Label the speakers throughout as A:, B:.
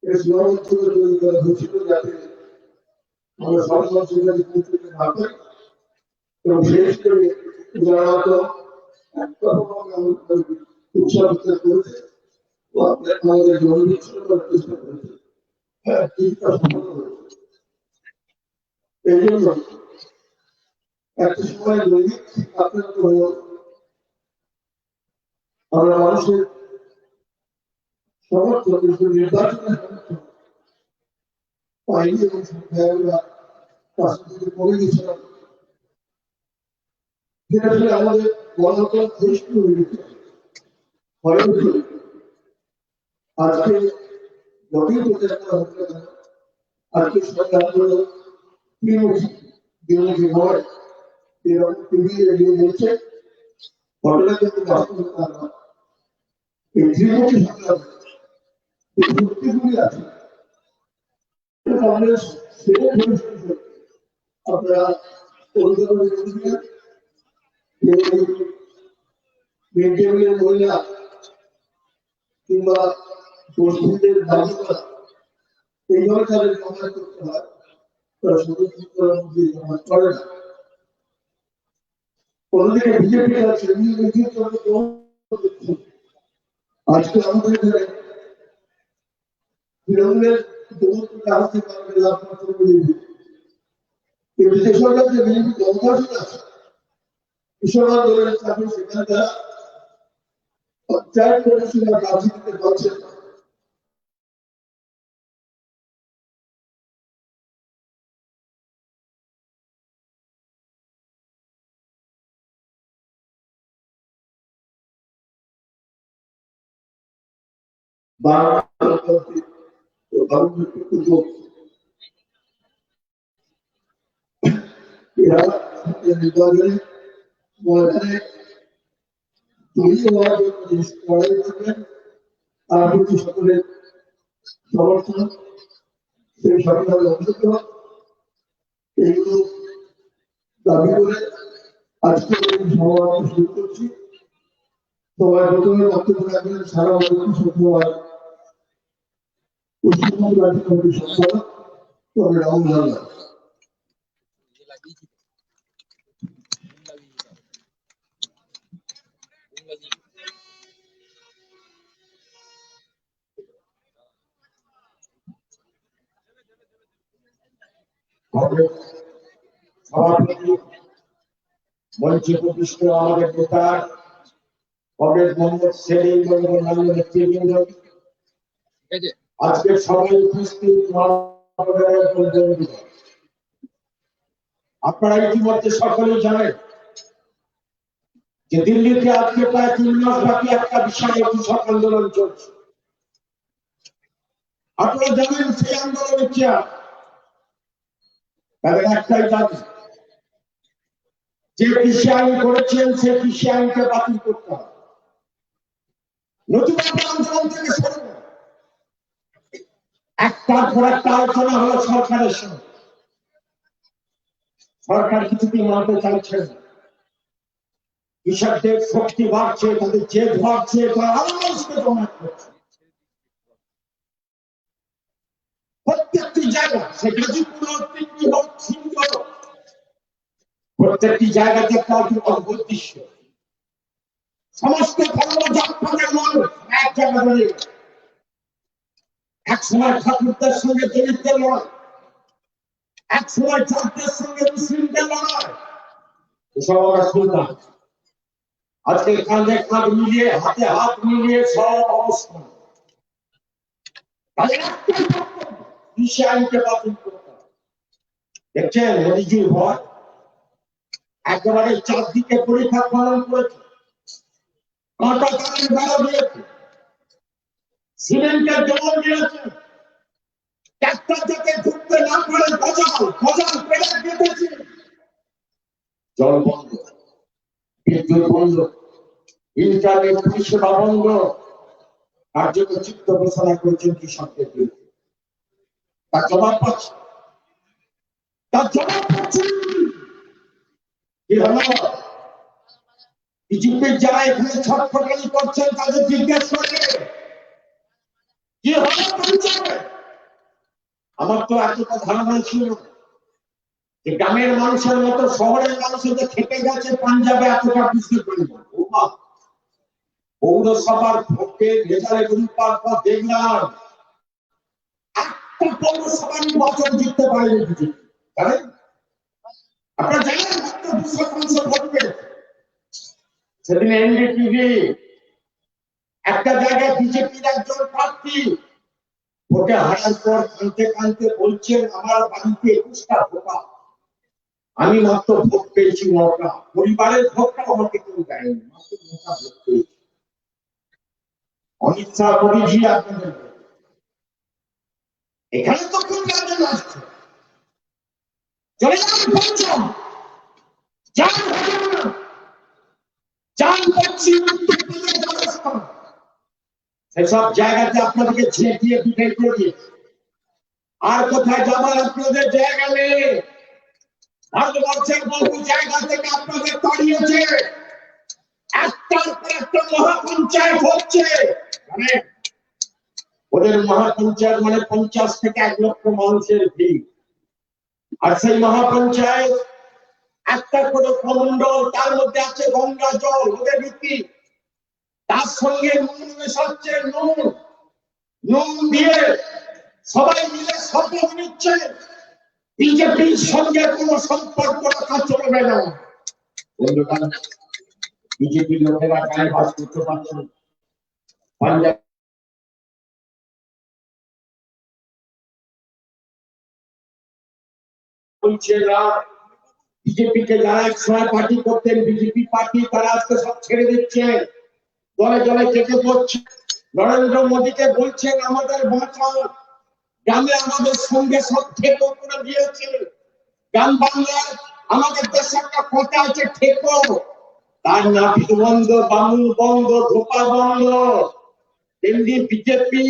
A: এই সীমাবদ্ধতা তৈরি করা হয়েছিল যাতে আমরা সরকার সেখানে পৌঁছতে না পারি এবং বিশেষ করে যারা হয়তো উৎসাহ করেছে আমাদের জনবিচ্ছিন্ন করার চেষ্টা করেছে কিছুটা সফল হয়েছে। এই জন্য একটা সময় দৈনিক আক্রান্ত হয়ে আমরা মানুষের সমর্থন নির্বাচনের সমর্থন পাইনি এবং সংখ্যাগুলা রাষ্ট্র থেকে কমে গেছিলাম, যেটা আসলে আমাদের গণতন্ত্র ক্ষয়িষ্ণু হয়ে গেছে। আজকে যতই প্রচার করা হতে পারে আজকে সরকার ত্রিমুখী দ্বিমুখী নয় এরকম টিভি রেডিও বলছে, ঘটনা কিন্তু বাস্তবতা নয়। এই ত্রিমুখী সরকার এই শক্তিগুলি আছে কংগ্রেস সেটা আপনারা মহিলা কিংবা পশ্চিমদের দাবি করা এইভাবে তাদের সমাজ করতে হয়, তারা সদস্য করার মধ্যে সমাজ করে না। অন্যদিকে বিজেপি আছে আজকে আমাদের এখানে তৃণমূলের কিন্তু যে সরকার যে বিজেপি দলদাসী আছে কৃষক দলের চাকরি সেখানে তারা পঞ্চায়েত করেছিল রাজনীতিতে পারছে না। নির্বাচনে ময়দানে তৈরি হওয়ার জন্য লড়াই করবেন তার প্রতি সকলের সমর্থন সেই সরকারের অংশগ্রহণ এইগুলো দাবি করে আজকে সমাবেশ শুরু করছি। সবাই প্রথমে বক্তব্য রাখবেন সারা শুক্রবার পশ্চিমবঙ্গ রাজ্য কমিটির সম্পাদক তবে রাহুল হালদার। সভাপতি মঞ্চে উপবিষ্ট আমাদের নেতা কংগ্রেস মোহাম্মদ সেলিম এবং অন্যান্য নেতৃবৃন্দ, আজকে সবাই উপস্থিত আপনারা ইতিমধ্যে সকলেই জানেন যে দিল্লিতে আজকে প্রায় 3 মাস ব্যাপী একটা বিশাল কৃষক আন্দোলন চলছে। আপনারা জানেন সেই আন্দোলনের চেয়ার তাদের একটাই দাবি, যে কৃষি আইন করেছেন সে কৃষি আইনকে বাতিল করতে হবে, নতুবা আন্দোলন থেকে সরব। একটার পর একটা আলোচনা হলো সরকারের সঙ্গে, সরকার কিছুতেই মানতে চাইছে না। কৃষকদের শক্তি বাড়ছে, তাদের জেদ বাড়ছে, তারা আরো মানুষকে দমন করছে। প্রত্যেকটি জায়গা সে গাজীপুর হোক, পিন্ডি হোক, সিন্ধু হোক, প্রত্যেকটি জায়গাতে একটা অদ্ভুত দৃশ্য। সমস্ত ধর্ম জাতপাতের মানুষ এক জায়গায় দাঁড়িয়ে, এক সময় ঠাকুরদের সঙ্গে দলিতদের লড়াই, এক সময় জাতদের সঙ্গে মুসলিমদের লড়াই, এসব আমরা শুনতাম। আজকে কাঁধে কাঁধ মিলিয়ে, হাতে হাত মিলিয়ে সব অবস্থান, তাদের একটাই বক্তব্য, কৃষি আইনকে বাতিল করতে হবে। দেখছেন মোদীজির ভয় একেবারে চারদিকে পরীক্ষা পালন করেছে, কাঁটা তারের বেড়া দিয়েছে, সিমেন্টের জল দিয়েছে, ট্রাক্টর যাতে ঢুকতে না পারে গজাল পেড়ে কেটেছে, জল বন্ধ, বিদ্যুৎ বন্ধ, ইন্টারনেট পরিষেবা বন্ধ, কার্যচিত্ত ঘোষণা করেছেন কৃষকদের বিরুদ্ধে। তার জবাব পাচ্ছে, কি হলো? বিজেপির যারা এখানে ছটফটানি করছেন তাদের জিজ্ঞেস করে কি হলো? আমার তো এতটা ধারণা ছিল যে গ্রামের মানুষের মতো শহরের মানুষের যে খেপে গেছে পাঞ্জাবে, এতটা বুঝতে পারি না। পৌরসভার ভোটের রেজাল্ট পর দেখলাম একটা পৌরসভা নির্বাচন জিততে পারেনি বিজেপি। জানেন, আপনারা জানেন মাত্র 200 ভোট পেয়েছে। সেদিন এনডিটিভি একটা জায়গায় বিজেপির একজন প্রার্থী ভোটে হারার পর কাঁদতে কাঁদতে বলছেন, আমার বাড়িতে 21টা ভোটার, আমি মাত্র ভোট পেয়েছি 9টা, পরিবারের ভোটটা আমাকে কেউ দেয়নি, মাত্র 9টা ভোট পেয়েছি। অমিত শাহ করেছি আপনাদের এখানে তো কোন রাজ্যে আসছে, চলে যান পঞ্চম, যান হরিয়ানা, যান পশ্চিম উত্তরপ্রদেশ, রাজস্থান, সেসব জায়গাতে আপনাদেরকে ঝেঁটিয়ে পিটাই করিয়ে আর কোথায় যাবার আপনাদের জায়গা নেই। ভারতবর্ষের বহু জায়গা থেকে আপনাদের তাড়িয়েছে, একটার পর একটা মহাপঞ্চায়েত হচ্ছে। মানে ওদের মহাপঞ্চায়েত মানে 50 থেকে 1 লক্ষ মানুষের ভিড়, আর সেই মহাপঞ্চায়েত একটা করে প্রমন্ডল, তার মধ্যে আছে গঙ্গা জল, ওদের রীতি, তার সঙ্গে নুন মেশাচ্ছে, নুন দিয়ে সবাই মিলে শপথ নিচ্ছে বিজেপির সঙ্গে কোনো সম্পর্ক রাখা চলবে না। বিজেপির লোকেরা গায়ে বাস করতে পারছে, পাঞ্জাব বলছে না, বিজেপিকে যারা একসময় পার্টি করতেন, বিজেপি পার্টি, তারা আজকে সব ছেড়ে দিচ্ছে, দলে দলে কেটে পড়ছে। নরেন্দ্র মোদীকে বলছেন আমাদের বাঁচাও, গ্রামে আমাদের সঙ্গে সব ঠেকো করে দিয়েছে, গ্রাম বাংলায় আমাদের দেশে একটা কথা আছে ঠেকো, তার নাপিত বন্ধ, বামুন বন্ধ, ধোপা বন্ধ, তেমনি বিজেপি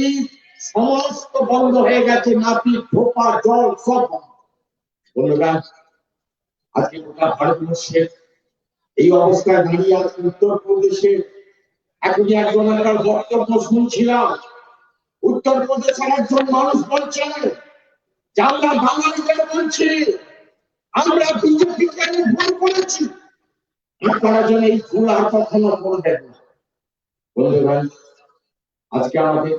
A: সমস্ত বন্ধ হয়ে গেছে, নাপিত, ধোপা, জল সব বন্ধ। বন্ধুগণ, আজকে গোটা ভারতবর্ষের এই অবস্থায় দাঁড়িয়ে আছে উত্তরপ্রদেশে। এখন একজন একটা বক্তব্য শুনছিলাম, উত্তরপ্রদেশের একজন মানুষ বলছেন যে আমরা বাঙালিদের বলছি আমরা বিজেপিকে ভুল করেছি, আপনারা যেন এই ভুল আর কখনো করবেন না। বন্ধুগণ, আজকে আমাদের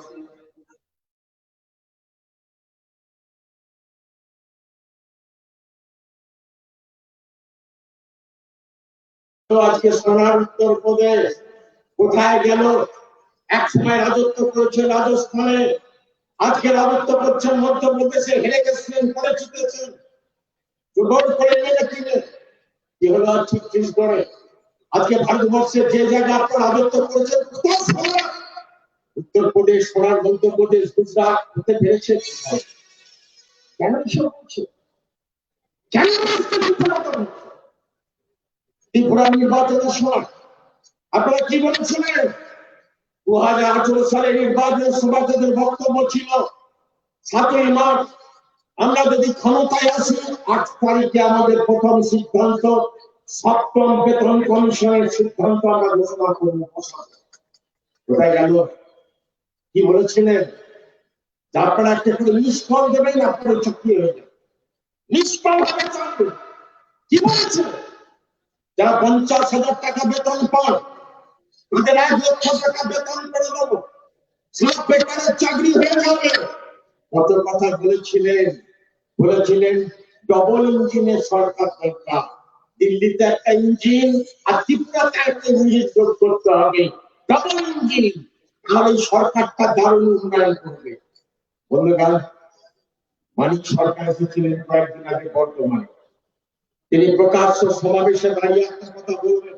A: আজকে সোনার উত্তরপ্রদেশ কোথায় গেল? এক সময় রাজত্ব করেছে রাজস্থানে, আজকে রাজত্ব করছেন মধ্যপ্রদেশে, হেরে গেছিলেন, পরে জিতেছেন, ভোট করে নিয়ে কিনে কি হলো ছত্তিশগড়ে। আজকে ভারতবর্ষের যে জায়গায় আপনার রাজত্ব করেছেন, কোথাও সোনার উত্তরপ্রদেশ, সোনার মধ্যপ্রদেশ, গুজরাট হতে পেরেছে? কেন এসব হচ্ছে? কেন ত্রিপুরা নির্বাচনের সময় আপনারা কি বলেছিলেন? 2018 সালে নির্বাচনের সময় তাদের বক্তব্য ছিল 7ই মার্চ আমরা যদি ক্ষমতায় আসি, 8 তারিখে আমাদের প্রথম সিদ্ধান্ত, 7ম বেতন কমিশনের সিদ্ধান্ত আমরা ঘোষণা করব। কোথায় গেল? কি বলেছিলেন? আপনারা একটা করে নিষ্ফল দেবেন, আপনারা চুক্তি হয়ে যাবে, নিষ্ফল ভাবে চাকরি। কি বলেছিলেন? যারা 50,000 টাকা বেতন পান তাদের 1 লক্ষ টাকা বেতন করে দেবো, সব বেকারের চাকরি হয়ে যাবে। কত কথা বলেছিলেন। বলেছিলেন ডবল ইঞ্জিনের সরকার দরকার, দিল্লিতে একটা ইঞ্জিন আর ত্রিপুরাতে একটা ইঞ্জিন যোগ করতে হবে, ডবল ইঞ্জিন, তাহলে সরকারটা দারুণ উন্নয়ন করবে। বন্ধুগণ, মানিক সরকার এসেছিলেন কয়েকদিন আগে বর্তমানে, তিনি প্রকাশ্য সমাবেশে দাঁড়িয়ে একটা কথা বলবেন,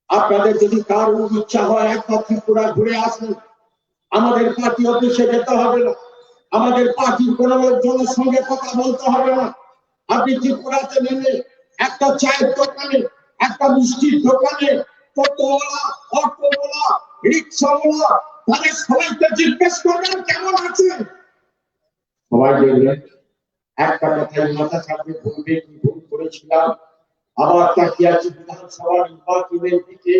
A: আপনাদের যদি কারোর ইচ্ছা হয় একবার ত্রিপুরা ঘুরে আসুন, আমাদের পার্টি অফিসে যেতে হবে না, আমাদের পার্টির কোন লোকজনের সঙ্গে কথা বলতে হবে না, আপনি ত্রিপুরাতে নেমে একটা চায়ের দোকানে, একটা মিষ্টির দোকানে টোটোওয়ালা, অটোওয়ালা, রিক্সাওয়ালা, তাদের সবাইকে জিজ্ঞেস করবেন কেমন আছেন, সবাই দেখবেন একটা কথাই মাথা চাপে বলবে কি ভুল করেছিলাম। আবার তাকিয়ে আছি বিধানসভা নির্বাচনের দিকে,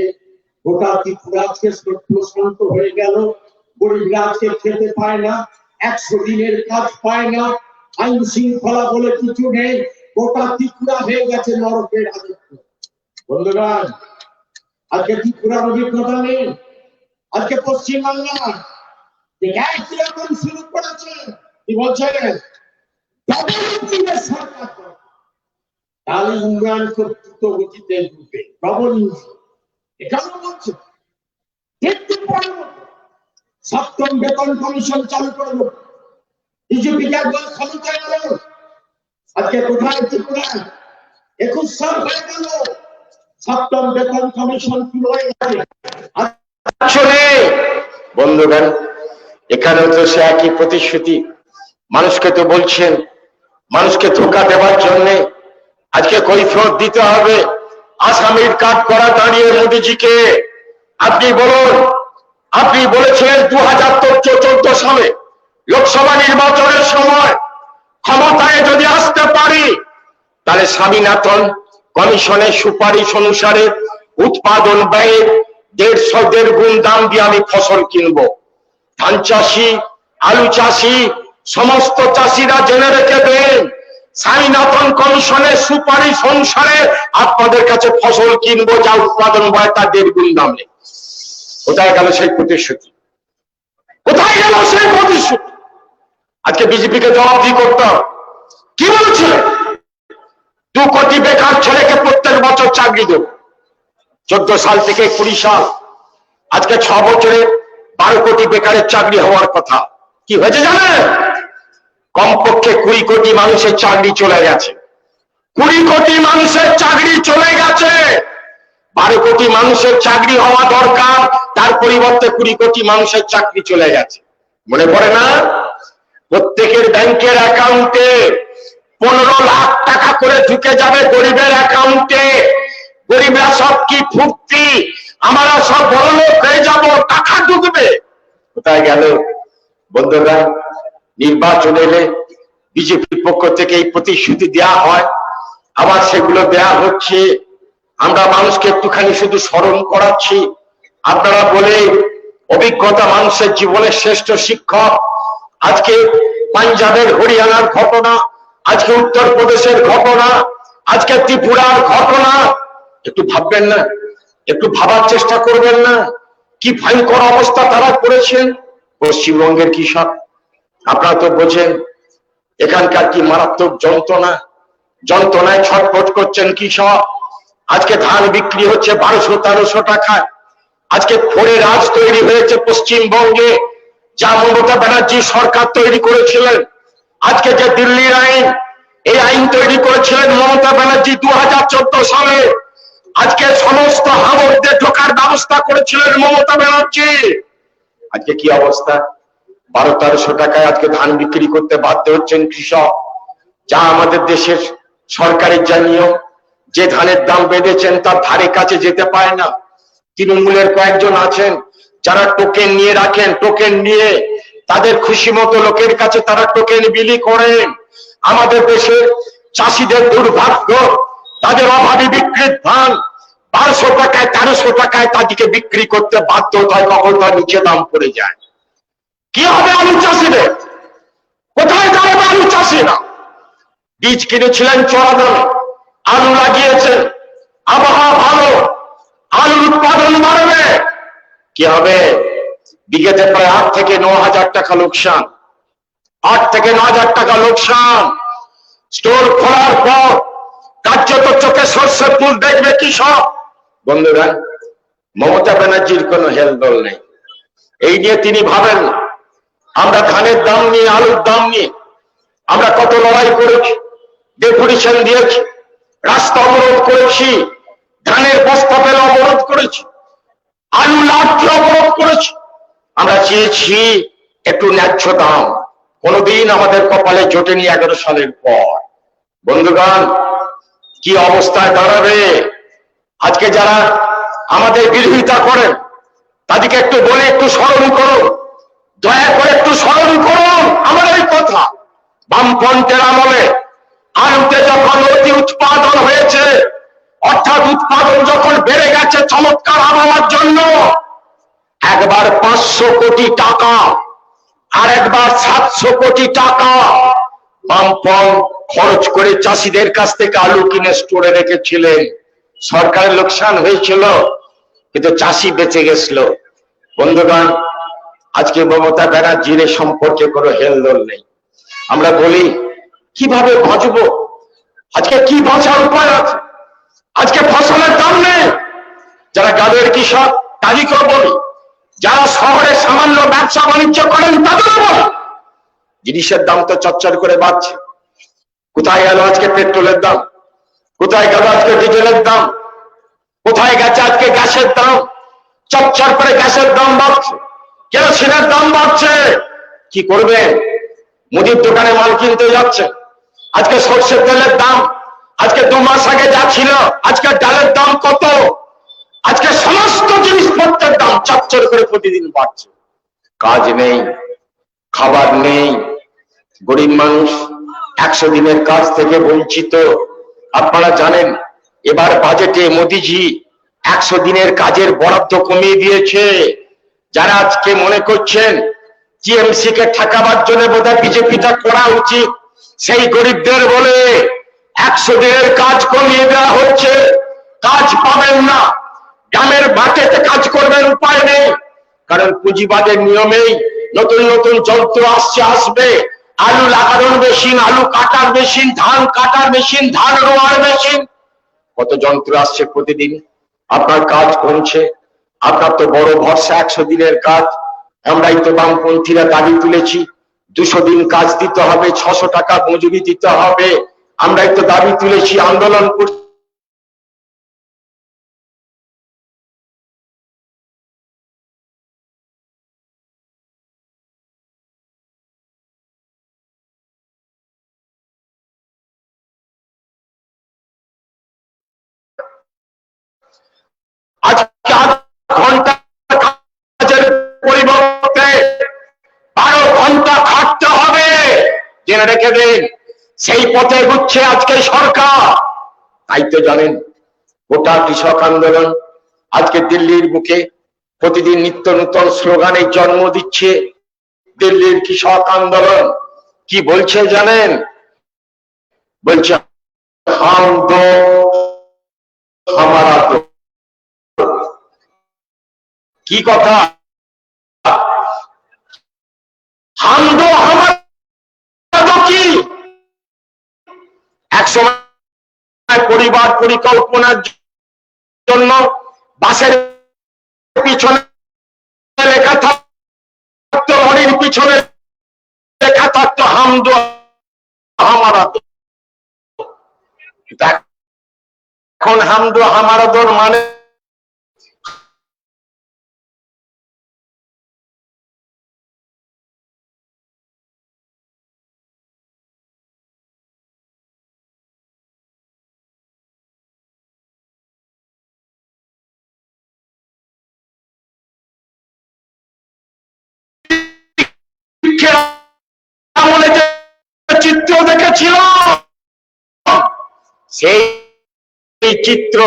A: গোটা ত্রিপুরা আজকে শান্ত হয়ে গেল, গরিবরা আজকে খেতে পায় না, 100 দিনের কাজ পায় না, আইন শৃঙ্খলা বলে কিছু নেই, গোটা ত্রিপুরা হয়ে গেছে নরকের রাজত্ব। বন্ধুগণ, আজকে ত্রিপুরার অভিজ্ঞতা নেই, আজকে পশ্চিমবাংলা কিরকম শুরু করেছে, কি বলছেন সরকার, তাহলে উন্নয়ন খুব দ্রুত গতিতে ঢুকবে। ডবল ইঞ্জিন এটাও বলছে। সপ্তম বেতন কমিশন চালু করে দেবো, বিজেপিকে একবার ক্ষমতায় গেল। আজকে কোথায় ত্রিপুরা 21 সাল হয়ে গেল, সপ্তম বেতন কমিশন কি হয়ে গেছে। আসলে বন্ধুগণ, এখানেও তো সে একই প্রতিশ্রুতি। মানুষকে তো বলছেন, মানুষকে ধোঁকা দেওয়ার জন্য আজকে কৈফিয়ত দিতে হবে। আসামির কাঠ করা দাঁড়িয়ে মোদীজিকে আপনি বলুন, আপনি বলেছিলেন 2014 সালে লোকসভা নির্বাচনের সময় ক্ষমতায় যদি আসতে পারি তাহলে স্বামীনাথন কমিশনের সুপারিশ অনুসারে উৎপাদন ব্যয়ের 1.5 গুণ দাম দিয়ে আমি ফসল কিনবো। ধান চাষি, আলু চাষি, সমস্ত চাষিরা জেনে রেখে দেন, স্বামীনাথন কমিশনের সুপারিশ অনুসারে আপনাদের কাছে ফসল কিনবো, যা উৎপাদন হয় তার 1.5 গুণ দাম নেই। কোথায় গেল সেই প্রতিশ্রুতি? কোথায় গেল সেই প্রতিশ্রুতি? আজকে বিজেপিকে জবাবদিহি করতে হবে। কি বলছিলেন? 2 কোটি বেকার ছেলেকে প্রত্যেক বছর চাকরি দেব। 14 সাল থেকে 20 সাল, আজকে 6 বছরে 12 কোটি বেকারের চাকরি হওয়ার কথা। কি হয়েছে জানেন? কমপক্ষে 20 কোটি মানুষের চাকরি চলে গেছে। 20 কোটি মানুষের চাকরি চলে গেছে। 12 কোটি মানুষের চাকরি হওয়া দরকার, তার পরিবর্তে 20 কোটি মানুষের চাকরি চলে গেছে। মনে পড়ে না? প্রত্যেকের ব্যাংকের অ্যাকাউন্টে 15 লাখ টাকা করে ঢুকে যাবে গরিবের অ্যাকাউন্টে। গরিবরা সব কি ফুর্তি, আমরা সব বড়লোক হয়ে যাব, টাকা ঢুকবে। কোথায় গেল? বন্ধুরা, নির্বাচন এলে বিজেপির পক্ষ থেকে এই প্রতিশ্রুতি দেওয়া হয়, আবার সেগুলো দেওয়া হচ্ছে। আমরা মানুষকে একটুখানি শুধু স্মরণ করাচ্ছি। আপনারা বলে অভিজ্ঞতা মানুষের জীবনের শ্রেষ্ঠ শিক্ষক। আজকে পাঞ্জাবের, হরিয়ানার ঘটনা, আজকে উত্তরপ্রদেশের ঘটনা, আজকে ত্রিপুরার ঘটনা, একটু ভাববেন না? একটু ভাবার চেষ্টা করবেন না? কি ভয়ঙ্কর অবস্থা তারা করেছেন। পশ্চিমবঙ্গের কৃষক, আপনারা তো বোঝেন এখানকার কি মারাত্মক যন্ত্রণা, যন্ত্রণায় ছটফট করছেন কৃষক। আজকে ধান বিক্রি হচ্ছে 1200-1300 টাকায়। আজকে ফোরে রাজ তৈরি হয়েছে পশ্চিমবঙ্গে, যা মমতা ব্যানার্জি সরকার তৈরি করেছিলেন। আজকে যে দিল্লির আইন, এই আইন তৈরি করেছিলেন মমতা ব্যানার্জি 2014 সালে। আজকে সমস্ত হাবড়দের ঢোকার ব্যবস্থা করেছিলেন মমতা ব্যানার্জি। আজকে কি অবস্থা? 1200-1300 টাকায় আজকে ধান বিক্রি করতে বাধ্য হচ্ছেন কৃষক। যা আমাদের দেশের সরকারের যা নিয়ম, যে ধানের দাম বেঁধেছেন তার ধারে কাছে যেতে পায় না। তৃণমূলের কয়েকজন আছেন যারা টোকেন নিয়ে রাখেন, টোকেন নিয়ে তাদের খুশি মতো লোকের কাছে তারা টোকেন বিলি করেন। আমাদের দেশের চাষিদের দুর্ভাগ্য, তাদের অভাবী বিক্রির ধান 1200 টাকায় 1300 টাকায় তাদেরকে বিক্রি করতে বাধ্য হয়, কখন তার নিচে দাম পড়ে যায়। কি হবে আলু চাষিদের? কোথায় যাবে আলু চাষিরা? বীজ কিনেছিলেন চড়া দামে, আলু লাগিয়েছেন, আবহাওয়া ভালো, আলুর উৎপাদন বাড়বে, কি হবে? বিঘেতে প্রায় 8 থেকে 9 হাজার টাকা লোকসান। 8 থেকে 9 হাজার টাকা লোকসান। স্টোর খোলার পর কার্যত চোখে সর্ষের ফুল দেখবে কৃষক। বন্ধুরা, মমতা ব্যানার্জির কোনো হেলদোল নেই। এই নিয়ে তিনি ভাবেন না। আমরা ধানের দাম নিয়ে, আলুর দাম নিয়ে আমরা কত লড়াই করেছি, ডেপুটেশন দিয়েছি, রাস্তা অবরোধ করেছি, ধানের বস্তা পেলে অবরোধ করেছি, আলু লাঠি অবরোধ করেছি। আমরা চেয়েছি একটু ন্যায্য দাম। কোনদিন আমাদের কপালে জোটেনি 11 সালের পর। বন্ধুগণ, কি অবস্থায় দাঁড়াবে? আজকে যারা আমাদের বিরোধিতা করেন তাদেরকে একটু বলে একটু স্মরণ করুন, দয়া করে একটু স্মরণ করুন আমার এই কথা। বামফ্রন্টের আমলে আলুতে যখন অতি উৎপাদন হয়েছে, অর্থাৎ উৎপাদন যখন বেড়ে গেছে চমৎকার আবহাওয়ার জন্য, একবার 500 কোটি টাকা আর একবার 700 কোটি টাকা
B: পাম্পন খরচ করে চাষিদের কাছ থেকে আলু কিনে স্টোরে রেখেছিলেন। সরকারের লোকসান হয়েছিল, কিন্তু চাষি বেঁচে গেছিল। বন্ধুগণ, আজকে মমতা ব্যানার্জির সম্পর্কে কোনো হেলদোল নেই। আমরা বলি কিভাবে বাঁচবো, আজকে কি বাঁচার উপায় আছে? আজকে ফসলের দাম নেই। যারা গ্রামের কৃষক তাদেরকেও বলি, যারা শহরে সামান্য ব্যবসা বাণিজ্য করেন তাদেরও বলি, জিনিসের দাম তো চচ্চর করে বাড়ছে। কোথায় গেল আজকে পেট্রোলের দাম? কোথায় গেল আজকে ডিজেলের দাম? কোথায় গেছে আজকে গ্যাসের দাম? চচ্চর করে গ্যাসের দাম বাড়ছে, কেরোসিনের দাম বাড়ছে। কি করবেন? মুদির দোকানে মাল কিনতে যাচ্ছে, আজকে সর্ষের তেলের দাম আজকে 2 মাস আগে যা ছিল আজকে ডালের দাম কত? আজকে সমস্ত জিনিসপত্রের দাম চচ্চর করে প্রতিদিন বাড়ছে। কাজ নেই, খাবার নেই, গরিব মানুষ 100 দিনের কাজ থেকে বঞ্চিত। আপনারা জানেন এবার বাজেটে মোদিজি 100 দিনের কাজের বরাদ্দ কমিয়ে দিয়েছে। যারা আজকে মনে করছেন টিএমসি কে ঠেকাবার জন্য বোধহয় বিজেপিটা করা উচিত, সেই গরিবদের বলে 100 দিনের কাজ কমিয়ে দেওয়া হচ্ছে। কাজ পাবেন না, গ্রামের মাঠেতে কাজ করবেন, উপায় নেই। কারণ পুঁজিবাদের নিয়মেই নতুন নতুন যন্ত্র আসবে, আলু লাগানোর মেশিন, আলু কাটার মেশিন, ধান কাটার মেশিন, ধান রোয়ার মেশিন, কত যন্ত্র আসছে প্রতিদিন। আপনার কাজ কমছে। আপনার তো বড় ভরসা 100 দিনের কাজ। আমরাই তো বামপন্থীরা দাবি তুলেছি 200 দিন কাজ দিতে হবে, 600 টাকা মজুরি দিতে হবে। আমরাই তো দাবি তুলেছি, আন্দোলন করছি। আজকে 8 ঘন্টা কাজের পরিবর্তে 12 ঘন্টা খাটতে হবে, জেনে রেখে দিন। সেই পথে এগুচ্ছে আজকে সরকার। তাই তো জানেন গোটা কৃষক আন্দোলন আজকে দিল্লির বুকে প্রতিদিন নিত্য নতুন স্লোগানের জন্ম দিচ্ছে। দিল্লির কৃষক আন্দোলন কি বলছে জানেন? বলছে হাম দো হামারা দো। কি কথা? হাম দো হামারা দো কি? একসময় পরিবার পরিকল্পনার জন্য বাসের পিছনে লেখা থাকতো, লরির পিছনে লেখা থাকতো হাম দো হামারা দো। এখন হাম দো হামারা দোর মানে চিত্র দেখেছিল, সেই চিত্র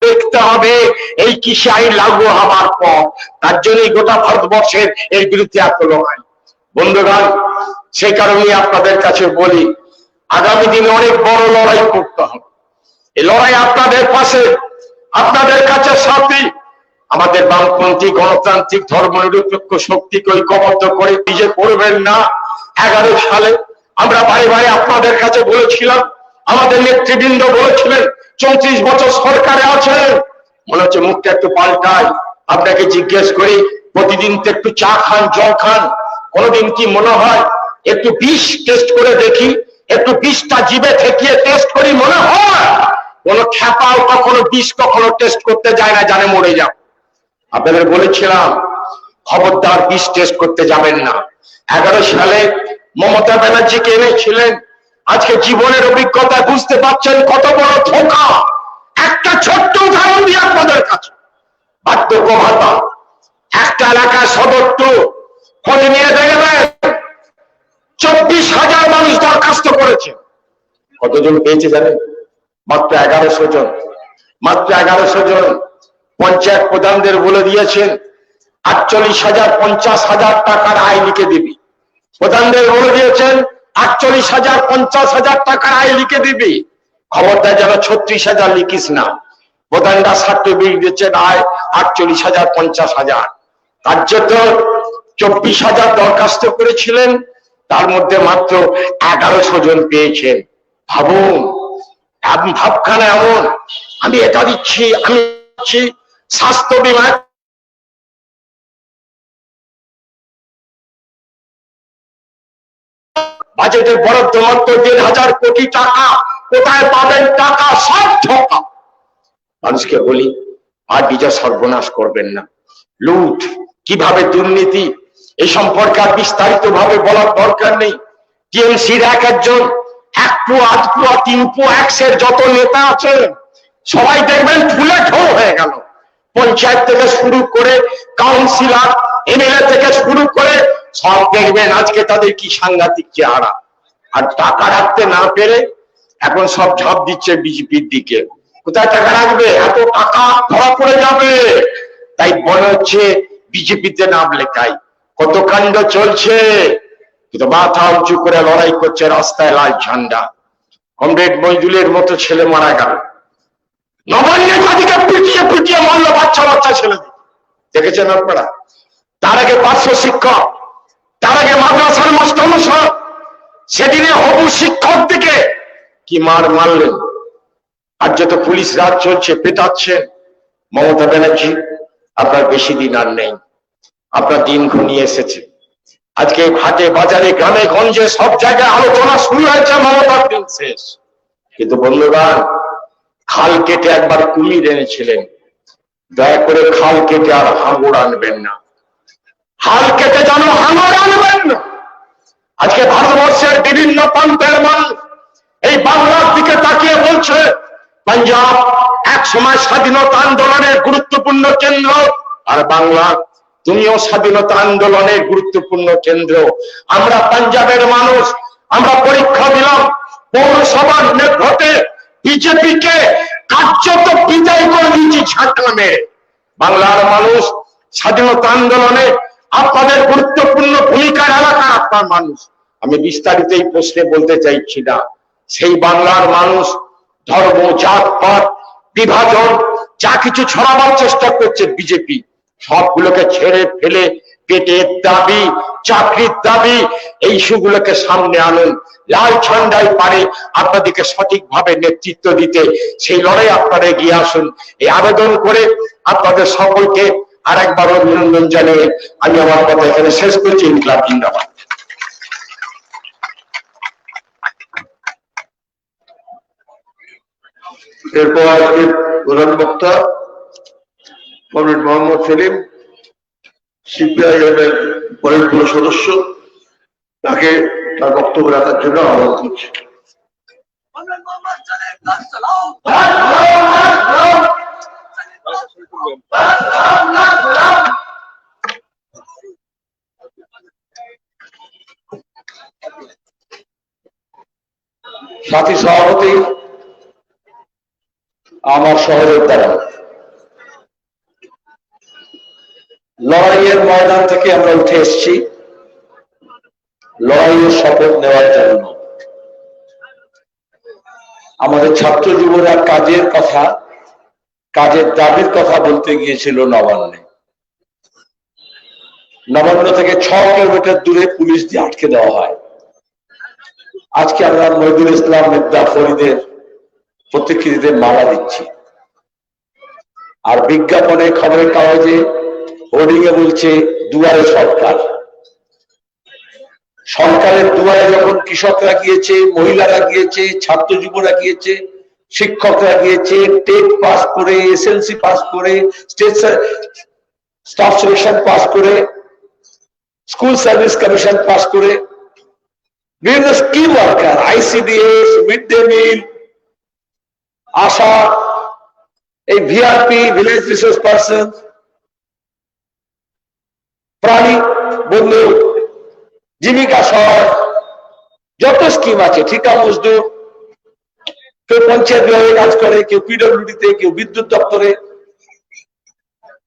B: দেখতে হবে এই কৃষি আইন লাগু হওয়ার পর। তার জন্যই গোটা ভারতবর্ষের এর বিরুদ্ধে এত লড়াই। বন্ধুগণ, সেই কারণে আপনাদের কাছে বলি আগামী দিনে অনেক বড় লড়াই করতে হবে। এই লড়াই আপনাদের পাশে, আপনাদের কাছে সাথী। আমাদের বামপন্থী গণতান্ত্রিক ধর্মনিরপেক্ষ শক্তিকে ঐক্যবদ্ধ করে নিজে করবেন না। 11 সালে আমরা বারে বারে আপনাদের কাছে বলেছিলাম, আমাদের নেতৃবৃন্দ বলেছিলেন 34 বছর সরকারে আছেন, মনে হচ্ছে মুখটা একটু পাল্টায়। আপনাকে জিজ্ঞেস করি, প্রতিদিন তো একটু চা খান, জল খান, কোনোদিন কি মনে হয় একটু বিষ টেস্ট করে দেখি, একটু বিষটা জিভে ঠেকিয়ে টেস্ট করি? মনে হয়? কোন খ্যাপাও কখনো বিষ কখনো টেস্ট করতে যায় না, জানে মরে যাও। আপনাদের বলেছিলাম খবরদার বিষ টেস্ট করতে যাবেন না। 11 সালে মমতা ব্যানার্জিকে এনেছিলেন। আজকে জীবনের অভিজ্ঞতা বুঝতে পারছেন কত বড় ধোঁকা। একটা ছোট্ট উদাহরণ দিই আপনাদের কাছে, বার্ধক্য ভাতা একটা এলাকায় সদস্য খোঁজ নিয়ে দেখবেন 24,000 মানুষ দরখাস্ত করেছে। কতজন পেয়েছে জানেন? মাত্র 1100 জন। মাত্র 1100 জন। পঞ্চায়েত প্রধানদের বলে দিয়েছেন 48,000 50,000 টাকার আয় লিখে দিবি। প্রধানদের বলে দিয়েছেন 48,000 50,000 টাকার আয় লিখে দিবি, খবরদার যেন 36,000 লিখিস না। প্রধানরা সার্টিফিকেট দিচ্ছেন আয় 48,000 50,000। কার্যত 24,000 দরখাস্ত করেছিলেন, তার মধ্যে মাত্র 1100 জন পেয়েছেন। ভাবুন, ভাবখানা এমন, আমি এটা দিচ্ছি, আমি দিচ্ছি স্বাস্থ্য বীমা বাজেটের বরাদ্দ মাত্র 1,500 কোটি টাকা, কোথায় পাবেন টাকা? সব ঠকা। মানুষকে বলি আর বিজয় সর্বনাশ করবেন না। লুট, কিভাবে দুর্নীতি, এই সম্পর্কে আর বিস্তারিত ভাবে বলার দরকার নেই। টিএমসির একজন 1 পুয়া 8 পুয়া 3 পুয়া এক্সের যত নেতা আছে সবাই দেখবেন ফুলে ঢোল হয়ে গেল। পঞ্চায়েত থেকে শুরু করে কাউন্সিলর, এমএলএ থেকে শুরু করে সব দেখবেন আজকে তাদের কি সাংঘাতিক চেহারা। আর টাকা রাখতে না পেরে এখন সব ঝাঁপ দিচ্ছে বিজেপির দিকে। কোথায় টাকা রাখবে? এত টাকা ধরা পড়ে যাবে। তাই মনে হচ্ছে বিজেপিতে নাম লেখাই। কত কাণ্ড চলছে, কিন্তু মাথা উঁচু করে লড়াই করছে রাস্তায় লাল ঝান্ডা। কমরেড মইদুলের মতো ছেলে মারা গেল, নবান্নের জাতিকে পিটিয়ে পিটিয়ে মারল বাচ্চা বাচ্চা ছেলেদের, দেখেছেন আপনারা? তার আগে পার্শ্ব শিক্ষক, তার আগে মাদ্রাসার মাস্টারমশাই, সেদিনে হবু শিক্ষক দিকে কি মারলেন। আর যত পুলিশ রাজ চলছে, পেটাচ্ছে। মমতা ব্যানার্জি, আপনার বেশি দিন আর নেই, আপনার দিন ঘনিয়ে এসেছে। আজকে ঘাটে বাজারে গ্রামে গঞ্জে সব জায়গায় আলোচনা শুরু হয়েছে মমতার দিন শেষ। কিন্তু বন্ধুগণ, খাল কেটে একবার কুমির এনেছিলেন, দয়া করে খাল কেটে আর হাঙর আনবেন না। খাল কেটে যেন হাঙর আনবেন না। আজকে ভারতবর্ষের বিভিন্ন প্রান্তের মানুষ এই বাংলার দিকে তাকিয়ে বলছে, পাঞ্জাব এক সময় স্বাধীনতা আন্দোলনের গুরুত্বপূর্ণ কেন্দ্র, আর বাংলা তুমিও স্বাধীনতা আন্দোলনের গুরুত্বপূর্ণ কেন্দ্র। আমরা পাঞ্জাবের মানুষ, আমরা পরীক্ষা দিলাম, পৌরসভার ভোটে বিজেপিকে কার্যত বিদায় করে দিয়েছি ঝাড়গ্রামে। বাংলার মানুষ স্বাধীনতা আন্দোলনে আপনাদের গুরুত্বপূর্ণ ভূমিকার এলাকার আপনার মানুষ। আমি বিস্তারিত এই প্রশ্নে বলতে চাইছি না। সেই বাংলার মানুষ ধর্ম, জাত পাত, বিভাজন যা কিছু ছড়াবার চেষ্টা করছে বিজেপি, সবগুলোকে ছেড়ে ফেলে পেটের দাবি, চাকরির দাবি, এই ইস্যুগুলোকে সামনে আনুন। লাল ঝান্ডায় পারে আপনাদেরকে সঠিকভাবে নেতৃত্ব দিতে, সেই লড়াই আপনারা এগিয়ে আসুন। এই আবেদন করে আপনাদের সকলকে আর একবার অভিনন্দন জানিয়ে আমি আমার কথা এখানে শেষ করছি। ইনকলাব জিন্দাবাদ।
C: এরপর আজকের প্রধান বক্তা কমরেড মোহাম্মদ সেলিম, সিপিআইএম এর পলিটব্যুরো সদস্য, তাকে তার বক্তব্য রাখার জন্য আহ্বান করছি।
B: সাথী সভাপতি আমার সহযোগিতারা, লড়াইয়ের ময়দান থেকে আমরা উঠে এসেছি লড়াইয়ের শপথ নেওয়ার জন্য। আমাদের ছাত্র যুবরা কাজের কথা, কাজের দাবির কথা বলতে গিয়েছিল নবান্নে। নবান্ন থেকে 6 কিলোমিটার দূরে পুলিশ দিয়ে আটকে দেওয়া হয়। আজকে আমরা মহিদুল ইসলাম মির্জা ফরিদের প্রতিকৃতিতে মালা দিচ্ছি, আর বিজ্ঞাপনে, খবরের কাগজে, হোর্ডিং এ বলছে দুয়ারে সরকার। সরকারের দুয়ারে যখন কৃষকরা গিয়েছে, মহিলারা গিয়েছে, ছাত্র যুবরা গিয়েছে, শিক্ষকরা গিয়েছে, টেট পাস করে, এসএলসি পাস করে, স্টেট স্টাফ সিলেকশন পাস করে, স্কুল সার্ভিস কমিশন পাস করে, বিভিন্ন skill worker, ICDS, mid day meal, ASHA, এই ভিআরপি, ভিলেজ রিসোর্স পার্সন, প্রাণী বন্ধু, জীবিকা সহায়ক, যত স্কিম আছে, ঠিকা মজদুর, কেউ পঞ্চায়েত বিভাগে কাজ করে, কেউ পিডব্লিউডিতে, কেউ বিদ্যুৎ দপ্তরে,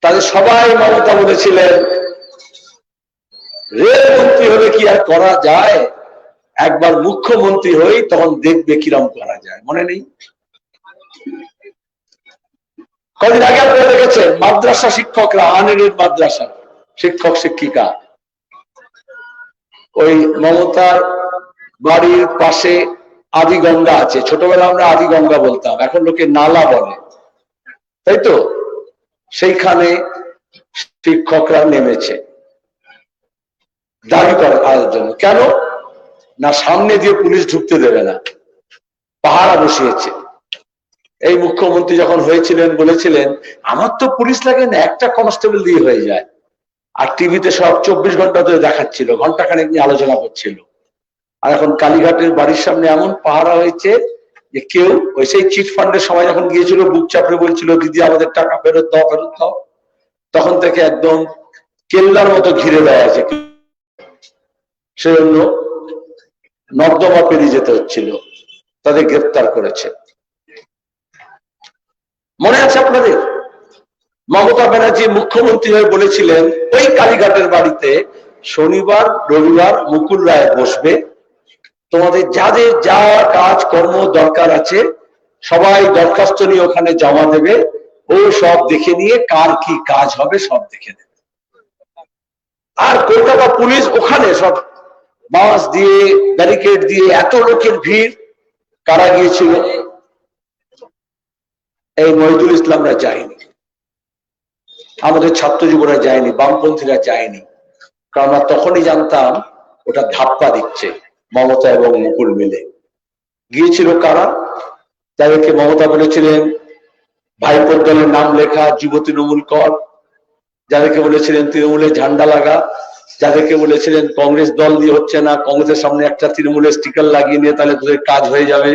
B: তাদের সবাই মমতা বলেছিলেন রেল মন্ত্রী হলে কি আর করা যায়,
D: একবার মুখ্যমন্ত্রী হই তখন দেখবে কিরম করা যায়, মনে নেই? কদিন আগে আপনারা দেখেছেন মাদ্রাসা শিক্ষকরা, আনএডেড মাদ্রাসা শিক্ষক শিক্ষিকা, ওই মমতার বাড়ির পাশে আদি গঙ্গা আছে, ছোটবেলা আমরা আদি গঙ্গা বলতাম, এখন লোকে নালা বলে, তাই তো? সেইখানে শিক্ষকরা নেমেছে দাবি করার জন্য। কেন না, সামনে দিয়ে পুলিশ ঢুকতে দেবে না, পাহারা বসিয়েছে। এই মুখ্যমন্ত্রী যখন হয়েছিলেন বলেছিলেন আমার তো পুলিশ লাগে না, একটা কনস্টেবল দিয়ে হয়ে যায়। আর টিভিতে সব 24 ঘন্টা ধরে দেখাচ্ছিল, ঘন্টাখানেক নিয়ে আলোচনা করছিল। আর এখন কালীঘাটের বাড়ির সামনে এমন পাহারা হয়েছে যে কেউ ওই সেই চিট ফান্ডের সময় যখন গিয়েছিল বুক চাপড়ে বলছিল দিদি আমাদের টাকা ফেরত দাও ফেরত দাও, তখন থেকে একদম কেল্লার মতো ঘিরে দেওয়া আছে, সেজন্য নর্দমা পেরিয়ে যেতে হচ্ছিল, তাদের গ্রেফতার করেছে। মনে আছে আপনাদের মমতা ব্যানার্জি মুখ্যমন্ত্রী হয়ে বলেছিলেন ওই কালীঘাটের বাড়িতে শনিবার রবিবার মুকুল রায় বসবে, তোমাদের যাদের যা কাজ কর্ম দরকার আছে সবাই দরখাস্ত নিয়ে ওখানে জমা দেবে, ও সব দেখে নিয়ে কার কি কাজ হবে সব দেখে দেবে। আর কলকাতা পুলিশ ওখানে সব বাঁশ দিয়ে ব্যারিকেড দিয়ে, এত লোকের ভিড়, কারা গিয়েছিল? এই মহিদুল ইসলামরা যায়নি, আমাদের ছাত্র যুবরা যায়নি, বামপন্থীরা যায়নি, কারণ আমরা তখনই জানতাম ওটা ধাপ্পা দিচ্ছে মমতা এবং মুকুল মিলে। গিয়েছিল কারা? তাদেরকে মমতা বলেছিলেন ভাইপোর দলের নাম লেখা, যুব তৃণমূল কর, যাদেরকে বলেছিলেন তৃণমূলের ঝান্ডা লাগা, যাদেরকে বলেছিলেন কংগ্রেস দল দিয়ে হচ্ছে না, কংগ্রেসের সামনে একটা তৃণমূলের স্টিকার লাগিয়ে নিয়ে তাহলে তোদের কাজ হয়ে যাবে,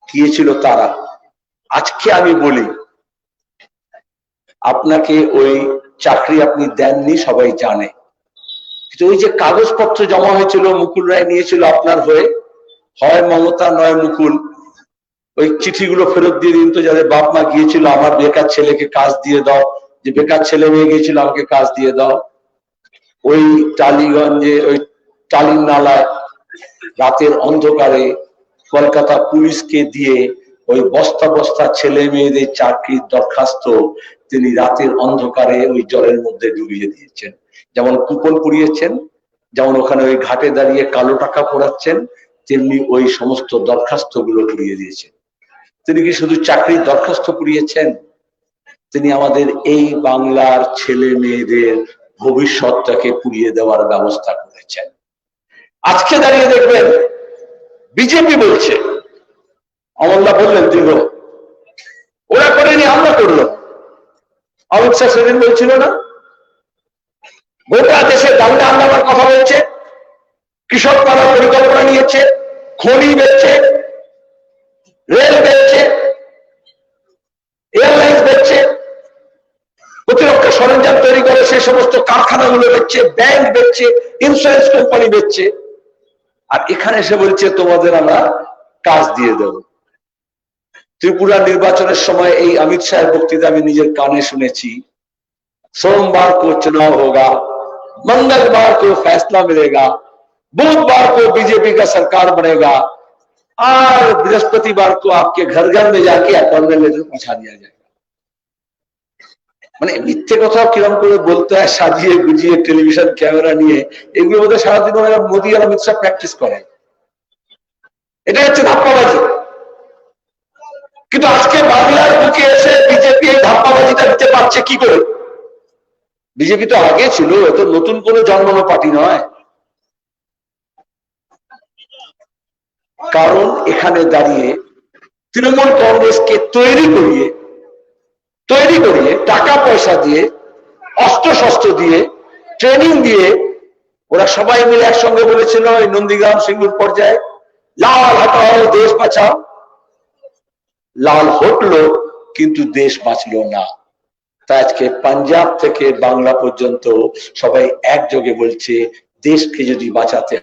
D: গিয়েছিল তারা। আজকে আমি বলি আপনাকে ওই চাকরি আপনি দেননি, সবাই জানে, কিন্তু ওই যে কাগজপত্র জমা হয়েছিল মুকুল রায় নিয়েছিল আপনার হয়ে, হয় মমতা নয় মুকুল, ওই চিঠিগুলো ফেরত দিয়ে দিন তো, যাদের বাপ মা গিয়েছিল আমার বেকার ছেলেকে কাজ দিয়ে দাও, যে বেকার ছেলে মেয়ে গিয়েছিল আমাকে কাজ দিয়ে দাও। ওই টালিগঞ্জে ওই টালির নালায় রাতের অন্ধকারে কলকাতা পুলিশকে দিয়ে ওই বস্তা বস্তা ছেলে মেয়েদের চাকরির দরখাস্ত তিনি রাতের অন্ধকারে ওই জলের মধ্যে ডুবিয়ে দিয়েছেন। যেমন কুপন পুড়িয়েছেন, যেমন ওখানে ওই ঘাটে দাঁড়িয়ে কালো টাকা পোড়াচ্ছেন, তেমনি ওই সমস্ত দরখাস্ত গুলো পুড়িয়ে দিয়েছেন। তিনি কি শুধু চাকরির দরখাস্ত পুড়িয়েছেন, তিনি আমাদের এই বাংলার ছেলে মেয়েদের ভবিষ্যৎটাকে পুড়িয়ে দেওয়ার ব্যবস্থা করেছেন। আজকে দাঁড়িয়ে দেখবেন বিজেপি বলছে, অমলদা বললেন দীর্ঘ, ওরা করেনি আমরা করলো। অমিত শাহ সেদিন বলছিল না, গোটা দেশে দাঙ্গা হাঙ্গামার কথা বলছে, কৃষক পাড়ার পরিকল্পনা নিয়েছে, খনি বেচছে, রেল বেচছে, এয়ারলাইন্স বেচছে, প্রতিরক্ষা সরঞ্জাম তৈরি করে সে সমস্ত কারখানাগুলো বেচছে, ব্যাংক বেচছে, ইন্স্যুরেন্স কোম্পানি বেচছে, আর এখানে এসে বলছে তোমাদের আমরা কাজ দিয়ে দেব। ত্রিপুরা নির্বাচনের সময় এই অমিত শাহের বক্তৃতা আমি নিজের কানে শুনেছি, सोमवार को चुनाव होगा, मंगलवार को फैसला मिलेगा, बुधवार को बीजेपी का सरकार बनेगा और बृहस्पतिवार को आपके घर घर में जाके अपॉइंटमेंट लेटर पहुंचा दिया जाएगा। মানে মিথ্যে কথা কিরম করে বলতে হয় সাজিয়ে গুজিয়ে টেলিভিশন ক্যামেরা নিয়ে, এগুলোর মধ্যে সারাদিন মোদী আর অমিত শাহ প্র্যাকটিস করে, এটা হচ্ছে ধাপ্পাবাজি। কিন্তু আজকে বাংলার বুকে এসে বিজেপি এই ধাপ্পাবাজিটা দিতে পারছে কি করে? বিজেপি তো আগে ছিল, এত নতুন কোনো জন্মানো পার্টি নয়। কারণ এখানে দাঁড়িয়ে তৃণমূল কংগ্রেসকে তৈরি করিয়ে টাকা পয়সা দিয়ে, অস্ত্র শস্ত্র দিয়ে, ট্রেনিং দিয়ে ওরা সবাই মিলে একসঙ্গে বলেছিল এই নন্দীগ্রাম সিঙ্গুর পর্যায়ে লাল হটাও দেশ বাঁচাও। লাল হটলো কিন্তু দেশ বাঁচলো না। তাই আজকে পাঞ্জাব থেকে বাংলা পর্যন্ত সবাই একযোগে বলছে দেশকে যদি বাঁচাতে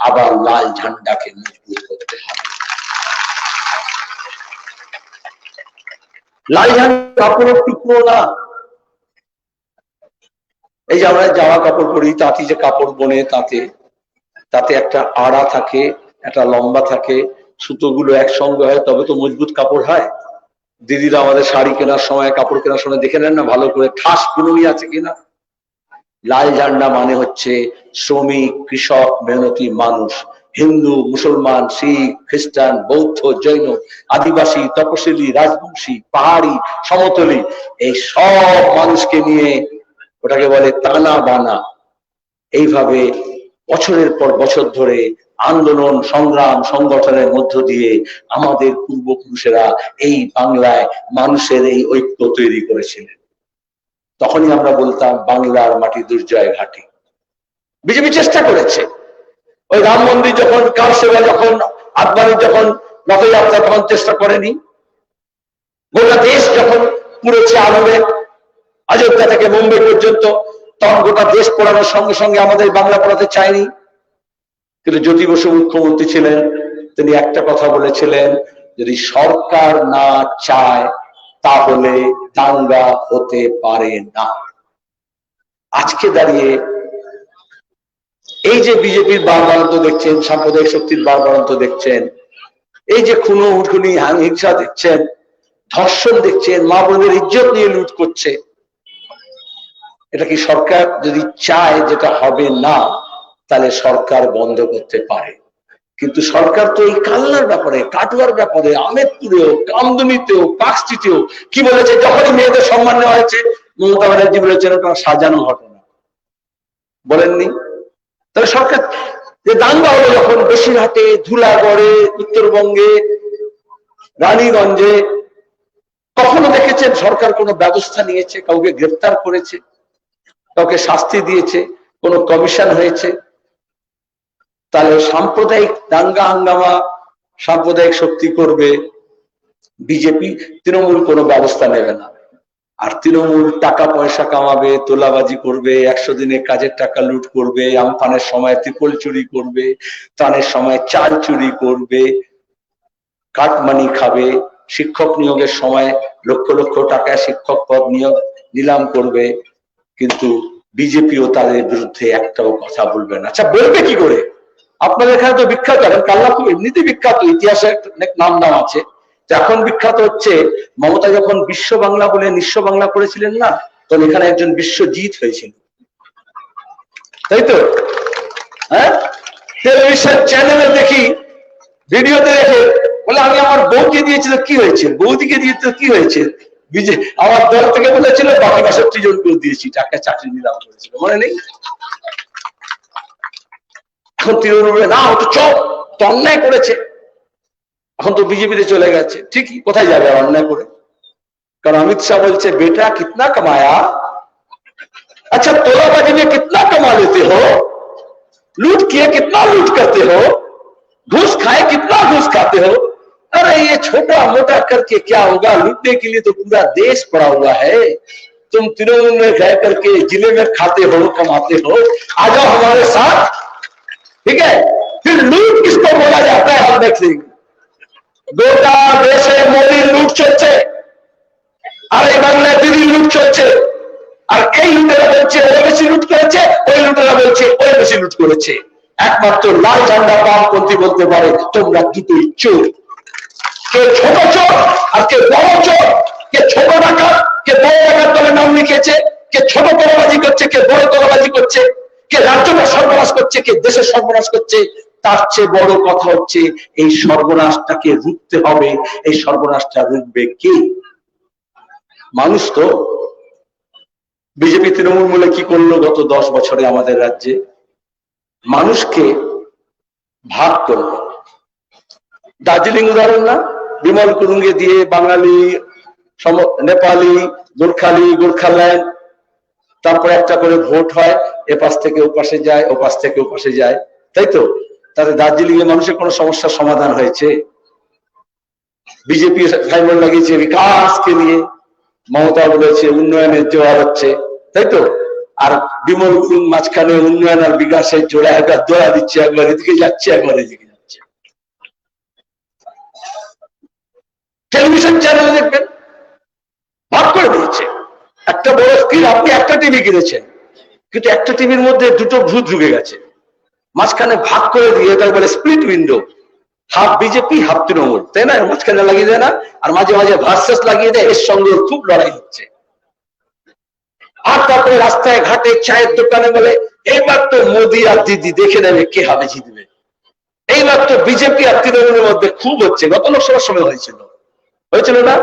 D: আবার লাল ঝান্ডাকে মজবুত করতে হবে। লাল ঝান্ডা কাপড়ের টুকরো না, এই যে আমরা জামা কাপড় পরি, তাঁতি যে কাপড় বনে তাতে তাতে একটা আড়া থাকে, একটা লম্বা থাকে, সুতোগুলো একসঙ্গে হয় তবে তো মজবুত কাপড় হয়। দিদিরা আমাদের শাড়ি কেনার সময়, কাপড় কেনার সময় দেখে নেন না ভালো করে ঠাস পুরনি আছে কিনা। লাল ঝান্ডা মানে হচ্ছে শ্রমিক, কৃষক, মেহনতি মানুষ। হিন্দু, মুসলমান, শিখ, খ্রিস্টান, বৌদ্ধ, জৈন, আদিবাসী, তপশিলি, রাজবংশী, পাহাড়ি, সমতলী, এই সব মানুষকে নিয়ে ওটাকে বলে তানা বানা। এইভাবে বছরের পর বছর ধরে আন্দোলন, সংগ্রাম, সংগঠনের মধ্য দিয়ে আমাদের পূর্বপুরুষেরা এই বাংলায় মানুষের এই ঐক্য তৈরি করেছিলেন। তখনই আমরা বলতাম বাংলার মাটি দুর্জয় ঘাটি। বিজেপি চেষ্টা করেছে, ওই রাম মন্দির যখন, কার সেবা যখন, আদবানি যখন রথযাত্রা তখন চেষ্টা করেনি। গোটা দেশ যখন পুড়েছে আগুনে, অযোধ্যা থেকে মুম্বাই পর্যন্ত, তখন গোটা দেশ পোড়ানোর সঙ্গে সঙ্গে আমাদের বাংলা পোড়াতে চায়নি। কিন্তু জ্যোতি বসু মুখ্যমন্ত্রী ছিলেন, তিনি একটা কথা বলেছিলেন, যদি সরকার না চায় তাহলে দাঙ্গা হতে পারে না। আজকে দাঁড়িয়ে এই যে বিজেপির বাড়বাড়ন্ত দেখছেন, সাম্প্রদায়িক শক্তির বাড়বাড়ন্ত দেখছেন, এই যে খুনোখুনি হিংসা দেখছেন, ধর্ষণ দেখছেন, মা বোনদের ইজ্জত নিয়ে লুট করছে, এটা কি সরকার যদি চায় যেটা হবে না, তাহলে সরকার বন্ধ করতে পারে। কিন্তু সরকার তো এই কালনার ব্যাপারে, কাটুয়ার ব্যাপারে, আমেদপুরেও, কামদুনিতেও, পাকস্ট্রিটেও কি বলেছে? যখনই মেয়েদের সম্মান নেওয়া হয়েছে, মমতা ব্যানার্জি বলেছেন ওটা সাজানো ঘটনা, বলেননি? তাহলে সরকার যে দাঙ্গা হলো যখন বসিরহাটে, ধুলাগড়ে, উত্তরবঙ্গে, রানীগঞ্জে, কখনো দেখেছেন সরকার কোনো ব্যবস্থা নিয়েছে? কাউকে গ্রেফতার করেছে, কাউকে শাস্তি দিয়েছে, কোনো কমিশন হয়েছে? তাহলে সাম্প্রদায়িক দাঙ্গা হাঙ্গামা, সাম্প্রদায়িক শক্তি করবে বিজেপি, তৃণমূল কোনো ব্যবস্থা নেবে না। আর তৃণমূল টাকা পয়সা কামাবে, তোলাবাজি করবে, 100 দিনে কাজের টাকা লুট করবে, আমফানের সময় ত্রিপল চুরি করবে, ত্রাণের সময় চাল চুরি করবে, কাটমানি খাবে, শিক্ষক নিয়োগের সময় লক্ষ লক্ষ টাকায় শিক্ষক পদ নিয়োগ নিলাম করবে। কিন্তু বিজেপিও তাদের বিরুদ্ধে একটাও কথা বলবে না। আচ্ছা, বলবে কি করে? আপনাদের এখানে তো বিখ্যাত, কাল্লা তো এমনিতে বিখ্যাত, ইতিহাসে অনেক নাম নাম আছে। এখন বিখ্যাত হচ্ছে মমতা যখন বিশ্ব বাংলা বলে নিঃস্ব বাংলা করেছিলেন না, তখন এখানে একজন বিশ্বজিৎ হয়েছিল, তাই তো? হ্যাঁ, টেলিভিশন চ্যানেলে দেখি, ভিডিওতে দেখে বলে আমি আমার বউকে দিয়েছি তো কি হয়েছে, বৌদিকে দিয়েছি তো কি হয়েছে, আমার দল থেকে বলেছিল বাকি 62 জনকেও দিয়েছি, টাকা চাকরি নিলাম করেছিল, মনে নেই? এখন তৃণমূল না, ওটা চোখ তো অন্যায় করেছে, এখন তো বিজেপিতে চলে গেছে। ঠিকই, কোথায় যাবে অন্যায় করে? কারণ অমিত শাহ বলছে বেটা কিতনা কমায়া, अच्छा तोलाबाजी में कितना कमा लेते हो, लूट किए कितना लूट करते हो, घूस खाए कितना घूस खाते हो, अरे ये छोटा मोटा करके क्या होगा, लूटने के लिए तो पूरा देश पड़ा हुआ है, तुम तृणमूल में रह करके जिले में खाते हो, कमाते हो, आ जाओ हमारे साथ, ठीक है? फिर लूट किसको बोला जाता है हम देख लेंगे। गोटा देशे मोदी लूट चलছে, আর এই বাংলায় দিদি লুট চলছে, আর এই লুটেরা বলছে ও বেশি লুট করেছে, ওই লুটেরা বলছে ওই বেশি লুট করেছে। একমাত্র লাল ঝান্ডা বামপন্থী বলতে পারে তোমরা দুটোই চোর, কে ছোট চোর আর কে বড় চোর, কে ছোট ডাকাত, কে বড় ডাকাত দলে নাম লিখেছে, কে ছোট তোলাবাজি করছে, কে বড় তোলাবাজি করছে, কে রাজ্যটা সর্বনাশ করছে, কে দেশের সর্বনাশ করছে। তার চেয়ে বড় কথা হচ্ছে এই সর্বনাশটাকে রুখতে হবে। এই সর্বনাশটা রুখবে কে? মানুষ তো। বিজেপি তৃণমূল মিলে কি করলো গত 10 বছরে আমাদের রাজ্যে? মানুষকে ভাগ করলো। দার্জিলিং উদাহরণ না, বিমল কুরুঙ্গে দিয়ে বাঙালি, নেপালি, গোর্খালি, গোর্খাল্যান্ড, তারপরে একটা করে ভোট হয়, এ পাশ থেকে ও পাশে যায়, ও পাশ থেকে ও পাশে যায়, তাই তো? তাতে দার্জিলিং এ মানুষের কোনো সমস্যার সমাধান হয়েছে? বিজেপি সাইনবোর্ড লাগিয়েছে বিকাশকে নিয়ে, মমতা বলেছে উন্নয়নের জোয়ার হচ্ছে, তাই তো? আর বিমল গুরুং মাঝখানে উন্নয়ন আর বিকাশের জোড়া একবার দোয়া দিচ্ছে, একবার এদিকে যাচ্ছে, একবার এদিকে যাচ্ছে। টেলিভিশন চ্যানেলে দেখবেন ভাগ করে দিয়েছে। একটা বড় স্ক্রিন, আপনি একটা টিভি কিনেছেন, কিন্তু একটা টিভির মধ্যে দুটো ভূত ঢুকে গেছে, মাঝখানে ভাগ করে দিয়ে তাকে বলে split window, half BJP half Trinamool, তাই না? মাঝখানে লাগিয়ে দেয় না, আর মাঝে মাঝে ভার্সেস লাগিয়ে দেয়, এর সঙ্গে খুব লড়াই হচ্ছে। আর তারপরে রাস্তায় ঘাটে চায়ের দোকানে বলে এইবার তো মোদি আর দিদি দেখে নেবে কে হবে জিতবে, এইবার তো বিজেপি আর তৃণমূলের মধ্যে খুব হচ্ছে, গত লোকসভার সময় হয়েছিল না?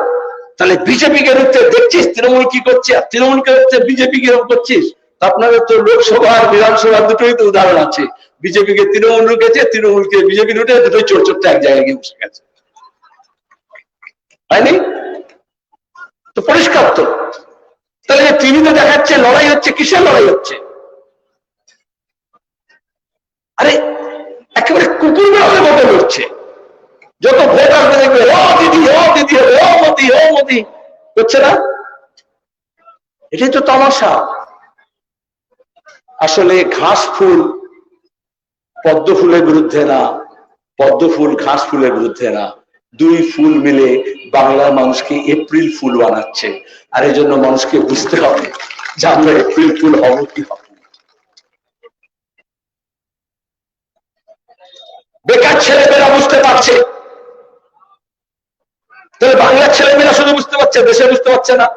D: তাহলে বিজেপি কে রুখতে দেখছিস তৃণমূল কি করছে, আর তৃণমূলকে রুখতে বিজেপি কিরকম করছিস? আপনাদের তো লোকসভা আর বিধানসভা দুটোই তো উদাহরণ আছে, বিজেপিকে তৃণমূল রুখেছে, তৃণমূলকে বিজেপি রুখে, দুটোই চোর চোরটা এক জায়গায় গিয়ে বসে গেছে, হয়নি? তো পরিষ্কার তো। তাহলে টিভিতে দেখাচ্ছে লড়াই হচ্ছে, কিসের লড়াই হচ্ছে? আরে একেবারে কুকুর বেড়ালে মতো লড়ছে। যত ভোট আসবে দেখবে ও দিদি ও দিদি ও মোদি ও মোদি করছে না? এটাই তো তামাশা। আসলে ঘাস ফুল পদ্ম ফুলের বিরুদ্ধে না, পদ্ম ফুল ঘাস ফুলের বিরুদ্ধে না, দুই ফুল মিলে বাংলার মানুষকে এপ্রিল ফুল বানাচ্ছে। আর এই জন্য মানুষকে বুঝতে হবে যে আমরা এপ্রিল ফুল হব কি হব। বেকার ছেলেমেয়েরা বুঝতে পারছে, তাহলে বাংলার ছেলেমেয়েরা শুধু বুঝতে পারছে, দেশে বুঝতে পারছে না।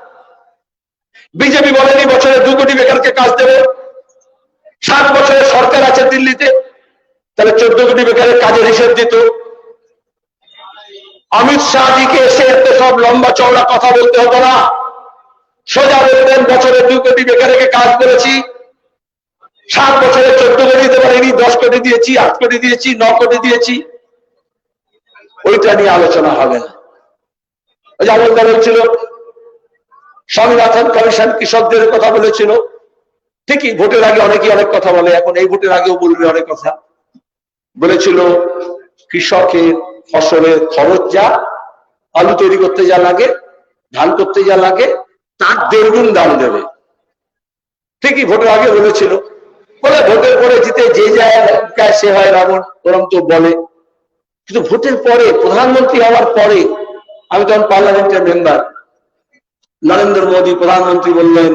D: বিজেপি বলেনি বছরে 2 কোটি বেকারকে কাজ দেবে, 7 বছরের সরকার আছে দিল্লিতে, তাহলে 14 কোটি বেকারের কাজের হিসেব দিত। অমিত শাহজিকে এসে এত সব লম্বা চওড়া কথা বলতে হতো না, সোজা বলতেন বছরে 2 কোটি বেকারকে কাজ করেছি, 7 বছরে 14 কোটি দিতে পারিনি, 10 কোটি দিয়েছি, 8 কোটি দিয়েছি, 9 কোটি দিয়েছি, ওইটা নিয়ে আলোচনা হবে না। যেমন বলেছিল স্বামীনাথন কমিশন কৃষকদের কথা বলেছিল, ঠিকই ভোটের আগে অনেকেই অনেক কথা বলে, এখন এই ভোটের আগেও বলবে অনেক কথা। বলেছিল কৃষকের ফসলের খরচ যা, আলু তৈরি করতে যা লাগে, ধান করতে যা লাগে, তার 1.5 গুণ দাম দেবে। ঠিকই ভোটের আগে বলেছিল, বলে ভোটের পরে জিতে যে যায় সে হয় রাবণ, ওরম তো বলে। কিন্তু ভোটের পরে প্রধানমন্ত্রী হওয়ার পরে, আমি তখন পার্লামেন্টের মেম্বার, নরেন্দ্র মোদী প্রধানমন্ত্রী বললেন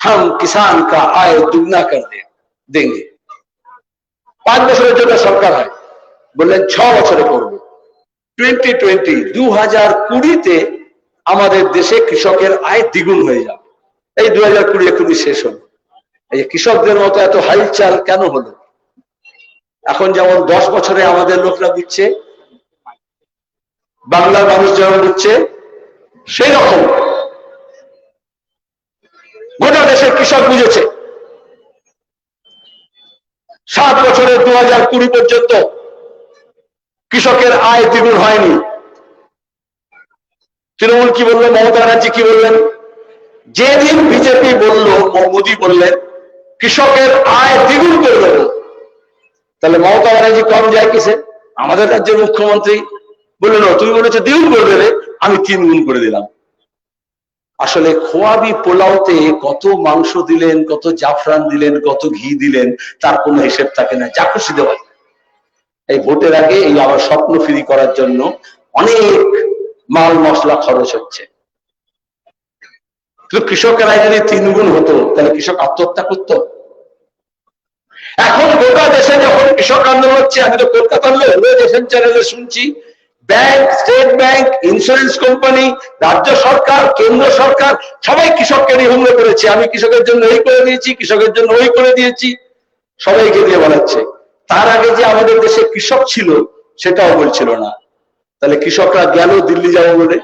D: हम किसान का आय दुगना कर देंगे। 5 বছরের জন্য সরকার হয়, বললেন 6 বছরে করব। 2020-তে আমাদের দেশে কৃষকের আয় দ্বিগুণ হয়ে যাবে। এই 2020 এখনই শেষ হলো। এই কৃষকদের মতো এত হালচাল কেন হলো? এখন যেমন 10 বছরে আমাদের লোকরা বুঝছে, বাংলার মানুষ যেমন বুঝছে, সেই রকম গোটা দেশের কৃষক বুঝেছে। 7 বছরে 2020 পর্যন্ত কৃষকের আয় দ্বিগুণ হয়নি। তৃণমূল কি বললো, মমতা ব্যানার্জি কি বললেন? যেদিন বিজেপি বললো, মোদী বললেন কৃষকের আয় দ্বিগুণ করে দেবো, তাহলে মমতা ব্যানার্জি কম যায় কিসে? আমাদের রাজ্যের মুখ্যমন্ত্রী বললেন তুমি বলেছো দ্বিগুণ করে দেবে, আমি 3 গুণ করে দিলাম। আসলে খোয়াবি পোলাওতে কত মাংস দিলেন, কত জাফরান দিলেন, কত ঘি দিলেন, তার কোনো হিসেব থাকে না, যা খুশি দেওয়া। এই ভোটের আগে এই আবার স্বপ্ন ফ্রি করার জন্য অনেক মাল মশলা খরচ হচ্ছে। কিন্তু কৃষকের আয় যদি 3 গুণ হতো, তাহলে কৃষক আত্মহত্যা করতো? এখন গোটা দেশে যখন কৃষক আন্দোলন হচ্ছে, আমি তো কলকাতার লোক, এফএম চ্যানেলে শুনছি, bank, state bank, insurance company, রাজ্য সরকার, কেন্দ্র সরকার সবাই কৃষককে নিবন্ধ করেছে, আমি কৃষকের জন্য এই করে দিয়েছি, কৃষকের জন্য ওই করে দিয়েছি, সবাইকে দিয়ে বলাচ্ছে। তার আগে যে আমাদের দেশে কৃষক ছিল সেটাও বলছিল না। তাহলে কৃষকরা গেল দিল্লি যাবো বলে,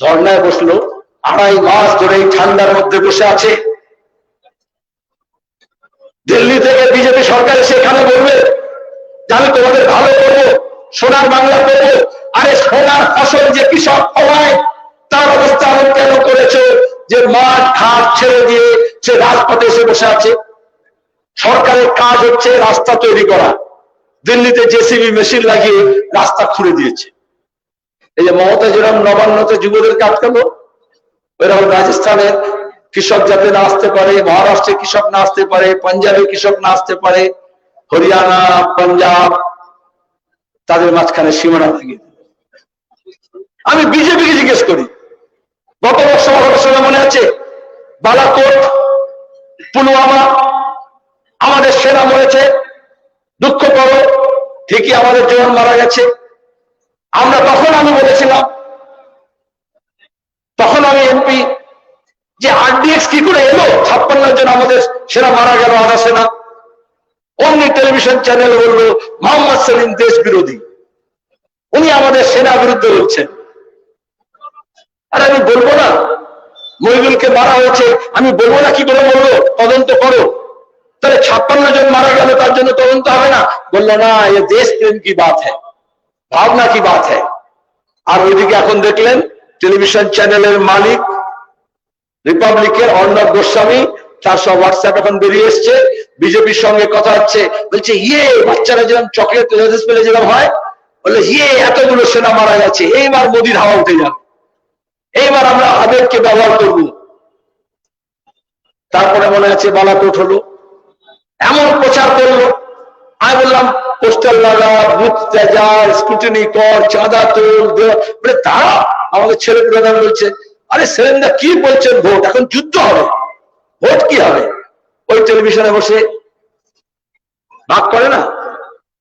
D: ধর্নায় বসলো, 2.5 মাস ধরে এই ঠান্ডার মধ্যে বসে আছে। দিল্লি থেকে বিজেপি সরকার সেখানে বলবে যে আমি তোমাদের ভালো করবো, সোনার বাংলা করবো। আরে সোনার ফসল যে কৃষক হওয়ায়, তার অবস্থা এমন কেন করেছে যে মাঠ ঘাট ছেড়ে দিয়ে সে রাজপথে এসে বসে আছে? সরকারের কাজ হচ্ছে রাস্তা তৈরি করা, দিল্লিতে জেসিবি মেশিন লাগিয়ে রাস্তা খুঁড়ে দিয়েছে। এই যে মমতা যেরকম নবান্নতে যুবদেরকে আটকালো, ওইরকম রাজস্থানের কৃষক যাতে না আসতে পারে, মহারাষ্ট্রের কৃষক না আসতে পারে, পাঞ্জাবের কৃষক না আসতে পারে, হরিয়ানা, পাঞ্জাব, তাদের মাঝখানে সীমানা লাগিয়ে। আমি বিজেপিকে জিজ্ঞেস করি, গত লোকসভা ঘোষণা মনে আছে? বালাকোট, পুলওয়ামা, আমাদের সেনা মরেছে, দুঃখ করো, ঠিকই আমাদের জওয়ান মারা গেছে। আমরা তখন আমি বলেছিলাম, তখন আমি এমপি, যে আরডিএক্স কি করে এলো, 56 জন আমাদের সেনা মারা গেল, আধা সেনা। অমনি টেলিভিশন চ্যানেল বললো মোহাম্মদ সেলিম দেশ বিরোধী, উনি আমাদের সেনা বিরুদ্ধে বলছেন। আর আমি বলবো না মহিদুলকে মারা হয়েছে, আমি বলবো না কি করে বলবো, তদন্ত করো। তাহলে 56 জন মারা গেল, তার জন্য তদন্ত হবে না? বললো না, এ দেশ প্রেম কি বাত হ্যায়, ভাবনা কি বাত হ্যায়। আর ওইদিকে এখন দেখলেন টেলিভিশন চ্যানেলের মালিক রিপাবলিকের অর্ণব গোস্বামী, তার সব হোয়াটসঅ্যাপ এখন বেরিয়ে এসছে, বিজেপির সঙ্গে কথা হচ্ছে, বলছে ইয়ে বাচ্চারা যেরকম চকলেট পেলে যেরকম হয়, বললে ইয়ে এতগুলো সেনা মারা গেছে, এইবার মোদির হাওয়া উঠে যাবে, এইবার আমরা আবেগকে ব্যবহার করব। তারপরে মনে আছে বালাকোট হলো, এমন প্রচার করলো। আমি বললাম পোস্টার লাগা, বুথ যা, স্কুটিনি কর, চাঁদা তোল, বলে তারা আমাদের ছেলে প্রধান বলছে, আরে সেলেন্দা কি বলছেন, ভোট এখন যুদ্ধ হবে, ভোট কি হবে? ওই টেলিভিশনে বসে ভাগ করে না,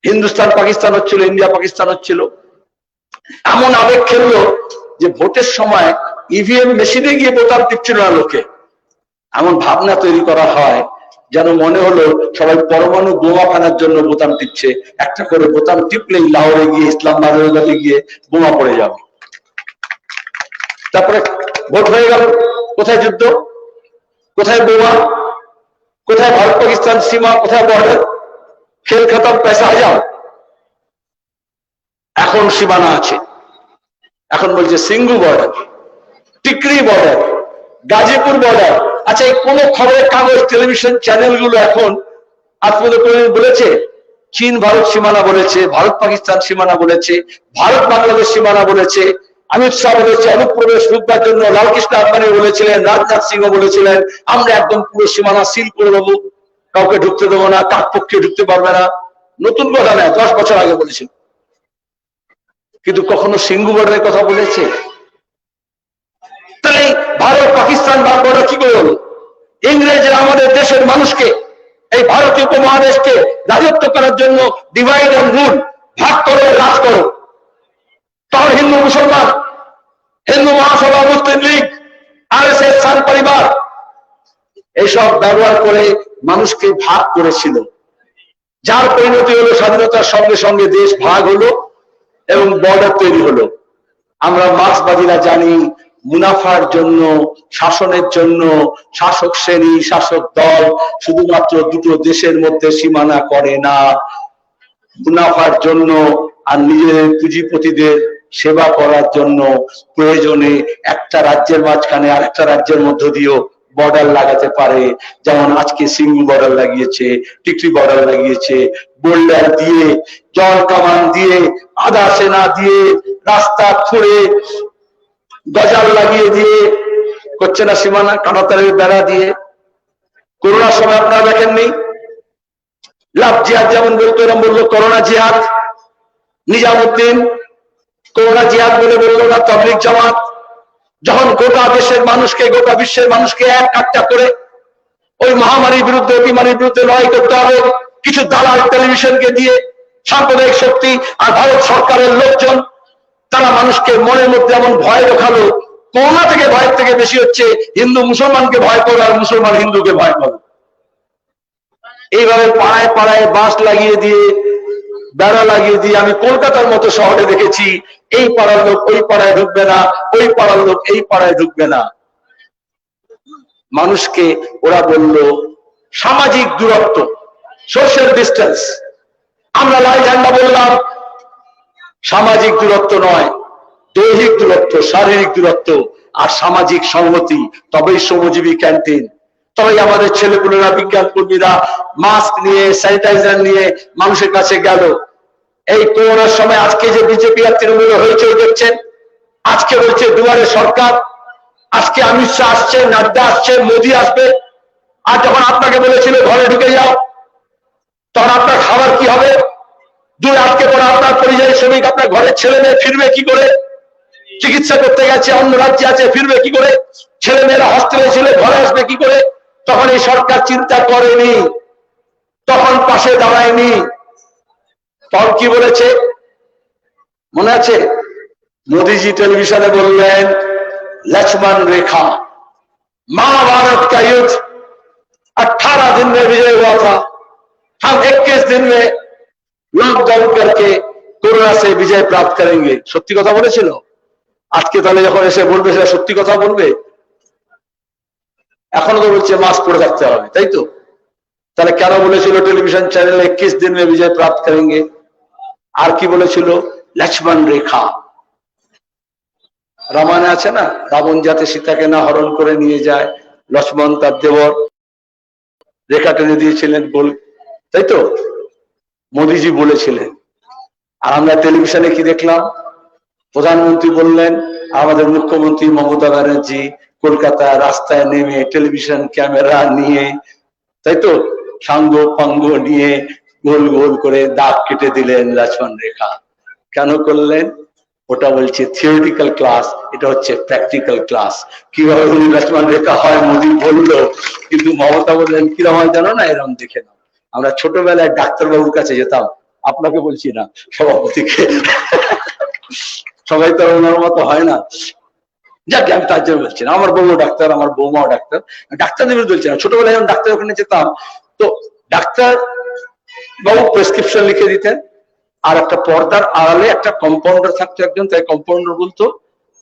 D: হিন্দুস্তান পাকিস্তান হচ্ছিল, ইন্ডিয়া পাকিস্তান হচ্ছিল। এমন আবেগ খেললো যে ভোটের সময় ইভিএম মেশিনে গিয়ে বোতাম টিপছিল না লোকে। এমন ভাবনা তৈরি করা হয় যেন মনে হলো সবাই পরমাণু বোমা ফানার জন্য বোতাম টিপছে, একটা করে বোতাম টিপলেই লাহোরে গিয়ে, ইসলামাবাদে গিয়ে বোমা পড়ে যাবে। তারপরে ভোট হয়ে গেল, কোথায় যুদ্ধ, কোথায় বোমা, কোথায় ভারত পাকিস্তান সীমা, কোথায় বর্ডার, খেল খতম, পয়সা হাজার। এখন সীমানা আছে, এখন বলছে Singhu border, Tikri border, Ghazipur border. আচ্ছা, এই কোন খবরের কাগজ টেলিভিশন চ্যানেলগুলো এখন আপনাদের বলেছে চীন ভারত সীমানা বলেছে, ভারত পাকিস্তান সীমানা বলেছে, ভারত বাংলাদেশ সীমানা বলেছে, অমিত শাহ বলেছে অনুপ্রবেশ রুখবার জন্য লালকৃষ্ণ আদবানি বলেছিলেন, রাজনাথ সিংহ বলেছিলেন আমরা একদম পুরো সীমানা সিল করে দেবো, কাউকে ঢুকতে দেবো না, কাক পক্ষে ঢুকতে পারবে না। নতুন কথা নয়, 10 বছর আগে বলেছিল। কিন্তু কখনো সিঙ্গু বর্ডারের কথা বলেছে? তাহলে ভারত পাকিস্তান বর্ডার কি করে হলো? ইংরেজরা আমাদের দেশের মানুষকে, এই ভারতীয় উপমহাদেশকে রাজত্ব করার জন্য ডিভাইড এন্ড রুল, ভাগ করো রাজ করো। তখন হিন্দু মুসলমান, হিন্দু মহাসভা, মুসলিম লীগ, আরএসএস, সান পরিবার এইসব ব্যবহার করে মানুষকে ভাগ করেছিল, যার পরিণতি হলো স্বাধীনতার সঙ্গে সঙ্গে দেশ ভাগ হলো এবং বর্ডার তৈরি হলো। আমরা মার্ক্সবাদীরা জানি মুনাফার জন্য, শাসনের জন্য শাসক শ্রেণী, শাসক দল শুধুমাত্র দুটো দেশের মধ্যে সীমানা করে না, মুনাফার জন্য আর নিজেদের পুঁজিপতিদের সেবা করার জন্য প্রয়োজনে একটা রাজ্যের মাঝখানে আর একটা রাজ্যের মধ্য দিয়েও বর্ডার লাগাতে পারে। যেমন আজকে সিঙ্গু বর্ডার লাগিয়েছে, টিকরি বর্ডার লাগিয়েছে, বোল্ডার দিয়ে, জল কামান দিয়ে, আধা সেনা দিয়ে, রাস্তা খুঁড়ে গজাল লাগিয়ে দিয়ে করছে না সীমানা, কাঁটাতারের বেড়া দিয়ে। করোনার সময় আপনারা দেখেননি, লাভ জিহাদ যেমন বলতো এরকম বললো করোনা জিহাদ। নিজামুদ্দিন করোনা জিহাদ বলে বললো না তাবলীগ জামাত। যখন গোটা দেশের মানুষকে, গোটা বিশ্বের মানুষকে এক কাটটা করে ওই মহামারীর বিরুদ্ধে, বিমারির বিরুদ্ধে লড়াই করতে হবে, কিছু দালাল টেলিভিশনকে দিয়ে, সাম্প্রদায়িক শক্তি আর ভারত সরকারের লোকজন, তারা মানুষকে মনের মধ্যে এমন ভয় দেখালো, করোনা থেকে ভয়ের থেকে বেশি হচ্ছে হিন্দু মুসলমানকে ভয় করো আর মুসলমান হিন্দুকে ভয় করো। এইভাবে পাড়ায় পাড়ায় বাঁশ লাগিয়ে দিয়ে, বেড়া লাগিয়ে দিয়ে আমি কলকাতার মতো শহরে দেখেছি, এই পাড়ার লোক ওই পাড়ায় ঢুকবে না, ওই পাড়ার লোক এই পাড়ায় ঢুকবে না। মানুষকে ওরা বলল সামাজিক দূরত্ব, সোশ্যাল ডিস্টেন্স। আমরা লাল ঝান্ডা বললাম সামাজিক দূরত্ব নয়, দৈহিক দূরত্ব, শারীরিক দূরত্ব আর সামাজিক সংহতি। তবেই শ্রমজীবী ক্যান্টিন, তবেই আমাদের ছেলেপুলেরা, বিজ্ঞান কর্মীরা মাস্ক নিয়ে, স্যানিটাইজার নিয়ে মানুষের কাছে গেল। এই করোনার সময় আজকে যে বিজেপি আর তৃণমূল হয়েছে দেখছেন, আজকে বলছে দুয়ারে সরকার, আজকে অমিত শাহ আসছে, নাড্ডা আসছে, মোদী আসবে। আর যখন আপনাকে বলেছিল ঘরে ঢুকে যাও, তখন আপনার খাবার কি হবে? দূরে আটকে পড়া আপনার পরিযায়ী শ্রমিক, আপনার ঘরের ছেলে মেয়ে ফিরবে কি করে? চিকিৎসা করতে গেছে, অন্য রাজ্যে আছে, ফিরবে কি করে? ছেলে মেয়েরা হস্টেলে ছিল, ঘরে আসবে কি করে? তখন এই সরকার চিন্তা করেনি, তখন পাশে দাঁড়ায়নি। তখন কি বলেছে মনে আছে? मोदी टेलीविजन बोलें लक्ष्मण रेखा, महाभारत का युद्ध 18 दिन में विजय हुआ था, हम 21 दिन में लॉकडाउन करके कोरोना से विजय प्राप्त करेंगे। सत्यि कथा बोलेছিল। আজকে তাহলে যখন এসে বলবে সেটা সত্যি কথা বলবে? এখনো তো বলছে মাস্ক পরে থাকতে হবে, তাই তো? তাহলে কেন বলেছিল টেলিভিশন চ্যানেলে 21 दिन में विजय प्राप्त करेंगे? আর কি বলেছিল? लक्ष्मण रेखा। রামায়ণে আছে না, রাবণ যাতে সীতাকে না হরণ করে নিয়ে যায়, লক্ষ্মণ তার দেবর রেখা টেনে দিয়েছিলেন বল, তাই তো? মোদিজি বলেছিলেন। আর আমরা টেলিভিশনে কি দেখলাম? প্রধানমন্ত্রী বললেন, আমাদের মুখ্যমন্ত্রী মমতা ব্যানার্জি কলকাতায় রাস্তায় নেমে টেলিভিশন ক্যামেরা নিয়ে, তাই তো, সাঙ্গ পাঙ্গ নিয়ে গোল গোল করে দাগ কেটে দিলেন লক্ষ্মণ রেখা। কেন করলেন? ওটা বলছে থিওরিটিক্যাল ক্লাস, এটা হচ্ছে প্র্যাকটিক্যাল ক্লাস। কিভাবে লক্ষ্মণ রেখা হয় মোদি বললো, কিন্তু মমতা বললেন কিরকম হয় জানো না? এরকম দেখে নাও। আমরা ছোটবেলায় ডাক্তারবাবুর কাছে যেতাম, আপনাকে বলছি না, সভাপতিকে, সবাই তো ওনার মতো হয় না, যাকে আমি তার জন্য বলছি না। আমার বউ ডাক্তার, আমার বৌমাও ডাক্তার, ডাক্তার দেবে বলছি না। ছোটবেলায় যখন ডাক্তার ওখানে যেতাম, তো ডাক্তার বাবু প্রেসক্রিপশন লিখে দিতেন, আর একটা পর্দার আড়ালে একটা কম্পাউন্ডার থাকতো একজন, তাই কম্পাউন্ডার বলতো,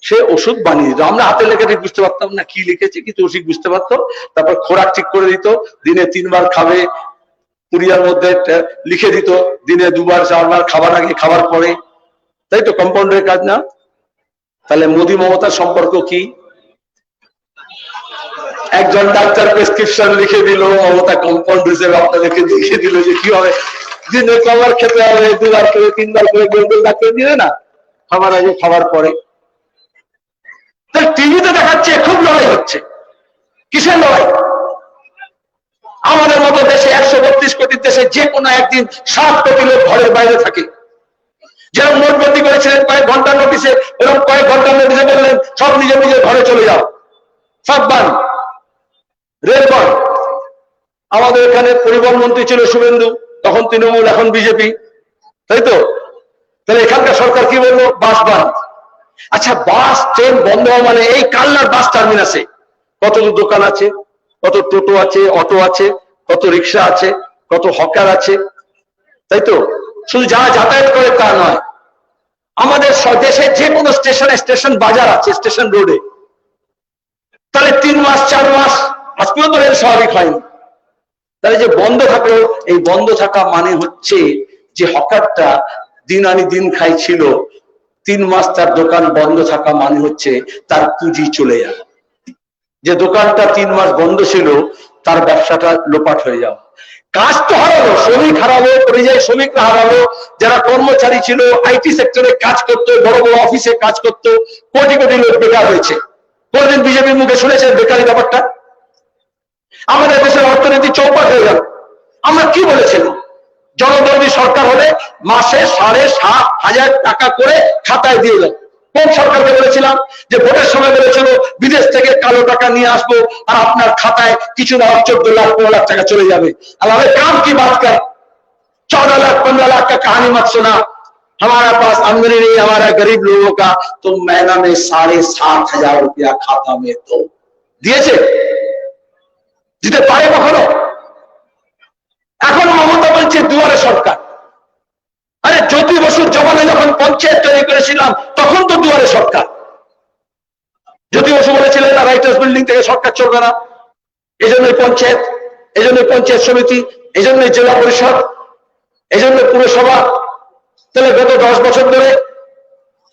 D: সে ওষুধ বানিয়ে দিত। আমরা হাতে লেখা ঠিক বুঝতে পারতাম না কি লিখেছে, কিন্তু ওষুধ বুঝতে পারতো। তারপর খোরাক ঠিক করে দিত, দিনে 3 বার খাবে, পুরিয়ার মধ্যে লিখে দিত, দিনে 2 বার 4 বার, খাবার আগে খাবার পরে, তাই তো কম্পাউন্ডারের কাজ না? তাহলে মোদি মমতার সম্পর্ক কি? একজন ডাক্তার প্রেসক্রিপশন লিখে দিল, মমতা কম্পাউন্ডার হিসেবে আপনাদেরকে লিখে দিল যে কি হবে, দিনে খাবার খেতে হবে, 2 বার করে 3 বার করে, গোল গোল ডাক্তার দিলে না, খাবার আগে খাবার পরে। টিভিতে দেখাচ্ছে খুব লড়াই হচ্ছে। কিসের লড়াই? আমাদের মতো দেশে 132 কোটির দেশে যে কোনো একদিন 7 কোটি লোক ঘরের বাইরে থাকে। যেরকম নোটবন্দি করেছিলেন কয়েক ঘন্টার নোটিশে, এরকম কয়েক ঘন্টার নোটিশে বললেন সব নিজের নিজের ঘরে চলে যাও, সব বান, রেল বান। আমাদের এখানে পরিবহন মন্ত্রী ছিল শুভেন্দু, তখন তৃণমূল, এখন বিজেপি, তাই তো? তাহলে এখানকার সরকার কি বললো? বাস বান। আচ্ছা, বাস ট্রেন বন্ধ হওয়া মানে এই কালনার বাস টার্মিনাসে কত দোকান আছে, কত টোটো আছে, অটো আছে, কত রিক্সা আছে, কত হকার আছে, তাই তো? শুধু যারা যাতায়াত করে তা নয়, আমাদের দেশে যে কোনো স্টেশনে স্টেশন বাজার আছে, স্টেশন রোডে। তাহলে 3 মাস 4 মাস আজ পর্যন্ত রেল স্বাভাবিক হয়নি। তাহলে যে বন্ধ থাকলো, এই বন্ধ থাকা মানে হচ্ছে যে হকারটা দিন আনি দিন খাই ছিল, 3 মাস তার দোকান বন্ধ থাকা মানে হচ্ছে তার পুঁজি চলে যাওয়া। যে দোকানটা 3 মাস বন্ধ ছিল, তার ব্যবসাটা লোপাট হয়ে যাওয়া। কাজ তো হারালো, শ্রমিক হারালো, পরিযায়ী শ্রমিকরা হারালো, যারা কর্মচারী ছিল, আইটি সেক্টরে কাজ করতো, বড় বড় অফিসে কাজ করতো, কোটি কোটি লোক বেকার হয়েছে। কোনদিন বিজেপির মুখে শুনেছেন বেকারি ব্যাপারটা? আমাদের দেশের অর্থনীতি চৌপাট হয়ে গেল। আমরা কি বলেছিলাম? জনদর্দী সরকার হলে মাসে 7,500 টাকা করে খাতায় দিয়ে দেব। কোন সরকারকে বলেছিলাম? যে ভোটের সময় বলেছিল বিদেশ থেকে কালো টাকা নিয়ে আসবো, আর আপনার খাতায় কিছু না 14 লাখ 15 লাখ টাকা চলে যাবে। আর हमें काम की बात कर, 14 लाख 15 लाख का कहानी मत सुना। हमारा पास आमदनी नहीं, हमारा गरीब लोगों का तो महीना में 7,500 रुपया खाता में तो দিয়েছে, দিতে পারে কখনো? এখন মমতা বলছে দুয়ারে সরকার। আরে জ্যোতি বসুর জমানে যখন পঞ্চায়েত তৈরি করেছিলাম, তখন তো দুয়ারে সরকার। জ্যোতি বসু বলেছিলেন না রাইটার্স বিল্ডিং থেকে সরকার চলবে না, এজন্যই পঞ্চায়েত, এজন্যই পঞ্চায়েত সমিতি, এজন্যই জেলা পরিষদ, এজন্য পুরসভা। তাহলে গত 10 বছর ধরে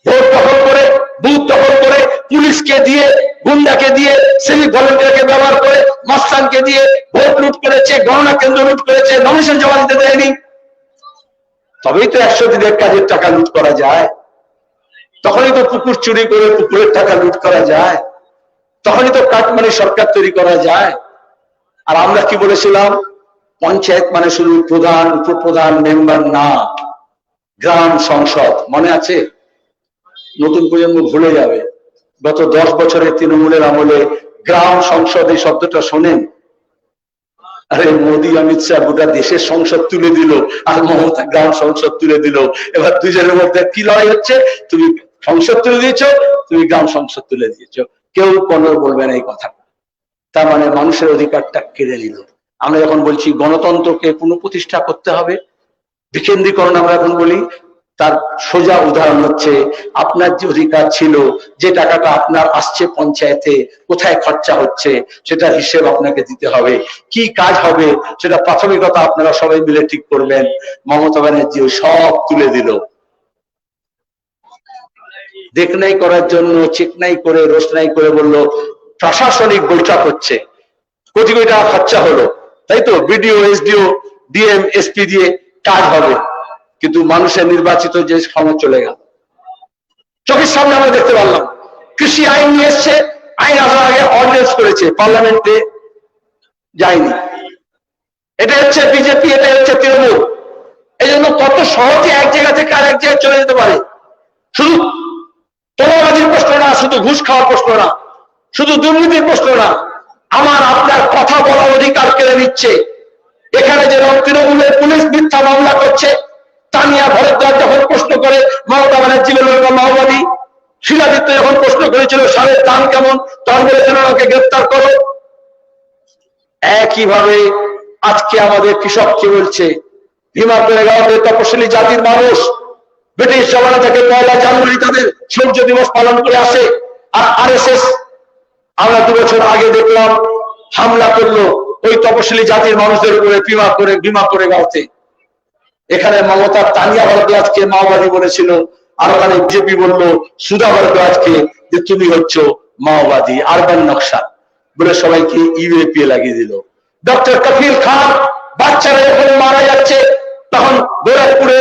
D: ভোট দখল করে, বুথ দখল করে, পুলিশকে দিয়ে, গুন্ডাকে দিয়ে, সিভিক ভলেন্টিয়ারকে ব্যবহার করে, মস্তানকে দিয়ে ভোট লুট করেছে, গণনা কেন্দ্র লুট করেছে, নমিনেশন জমা দিতে দেয়নি। তবেই তো 100 দিনের কাজের টাকা লুট করা যায়। তখনই তো পুকুর চুরি করে পুকুরের টাকা লুট করা যায়। তখনই তো কাটমানি সরকার তৈরি করা যায়। আর আমরা কি বলেছিলাম? পঞ্চায়েত মানে শুধু প্রধান, উপপ্রধান, মেম্বার না, গ্রাম সংসদ। মনে আছে? নতুন প্রজন্ম ভুলে যাবে। গত 10 বছরে তৃণমূলের আমলে গ্রাম সংসদ এই শব্দটা শোনেন? আরে মোদী অমিত শাহ গোটা দেশের সংসদ তুলে দিল, আর মমতা গ্রাম সংসদ তুলে দিল। এবার দুজনের মধ্যে কি লড়াই হচ্ছে? তুমি সংসদ তুলে দিয়েছো, তুমি গ্রাম সংসদ তুলে দিয়েছো, কেউ কোনো বলবে না এই কথা। তার মানে মানুষের অধিকারটা কেড়ে নিল। আমরা যখন বলছি গণতন্ত্রকে পুনঃপ্রতিষ্ঠা করতে হবে, বিকেন্দ্রীকরণ আমরা এখন বলি, তার সোজা উদাহরণ হচ্ছে আপনার যে অধিকার ছিল, যে টাকাটা আপনার আসছে পঞ্চায়েতে, কোথায় খরচা হচ্ছে সেটা হিসেব আপনাকে দিতে হবে। কি কাজ হবে সেটা প্রাথমিকতা আপনারা সবাই মিলে ঠিক করবেন। মমতা ব্যানার্জি সব তুলে দিল। দেখনাই করার জন্য চেকনাই করে রোশনাই করে বলল প্রশাসনিক বৈঠক হচ্ছে, কোটি কোটি টাকা খরচা হলো, তাই তো বিডিও এসডিও ডিএম এসপি দিয়ে কাজ হবে, কিন্তু মানুষের নির্বাচিত যে ক্ষমতা চলে গেল। চোখের সামনে আমরা দেখতে পারলাম কৃষি আইন নিয়ে এসছে, আইন আসার আগে অর্ডিন্যান্স করেছে, পার্লামেন্টে যায়নি। এটা হচ্ছে বিজেপি, এটা হচ্ছে তৃণমূল। এই জন্য কত সহজে এক জায়গা থেকে আর এক জায়গায় চলে যেতে পারে। শুধু তোলাবাজির প্রশ্ন না, শুধু ঘুষ খাওয়ার প্রশ্ন না, শুধু দুর্নীতির প্রশ্ন না, আমার আপনার কথা বলার অধিকার কেড়ে নিচ্ছে। এখানে যেরকম তৃণমূলের পুলিশ মিথ্যা মামলা করছে, তানিয়া ভরদ্বাজ যখন প্রশ্ন করে মমতা ব্যানার্জি বলল মাওবাদী, শিলাদিত্য যখন প্রশ্ন করেছিল সারের দাম কেমন, তখন বলেছিল ওকে গ্রেপ্তার করো। একইভাবে আজকে আমাদের কৃষককে বলছে ভীমা করে গাঁওতে তপশিলি জাতির মানুষ ব্রিটিশ জমানা থেকে 1 জানুয়ারি তাদের সূর্য দিবস পালন করে আসে, আর আরএসএস আমরা 2 বছর আগে দেখলাম হামলা করলো ওই তপশিলি জাতির মানুষদের উপরে ভীমা করে গাঁওতে। এখানে মমতা তানিয়া ভরদ্বাজকে মাওবাদী বলেছিল, আর ওখানে বিজেপি বললো সুধা ভরদ্বাজকে যে তুমি হচ্ছ মাওবাদী, আরবান নকশা বলে সবাইকে ইউএপিএ লাগিয়ে দিল। ডক্টর কফিল খান বাচ্চারা যখন মারা যাচ্ছে, তখন গোরখপুরে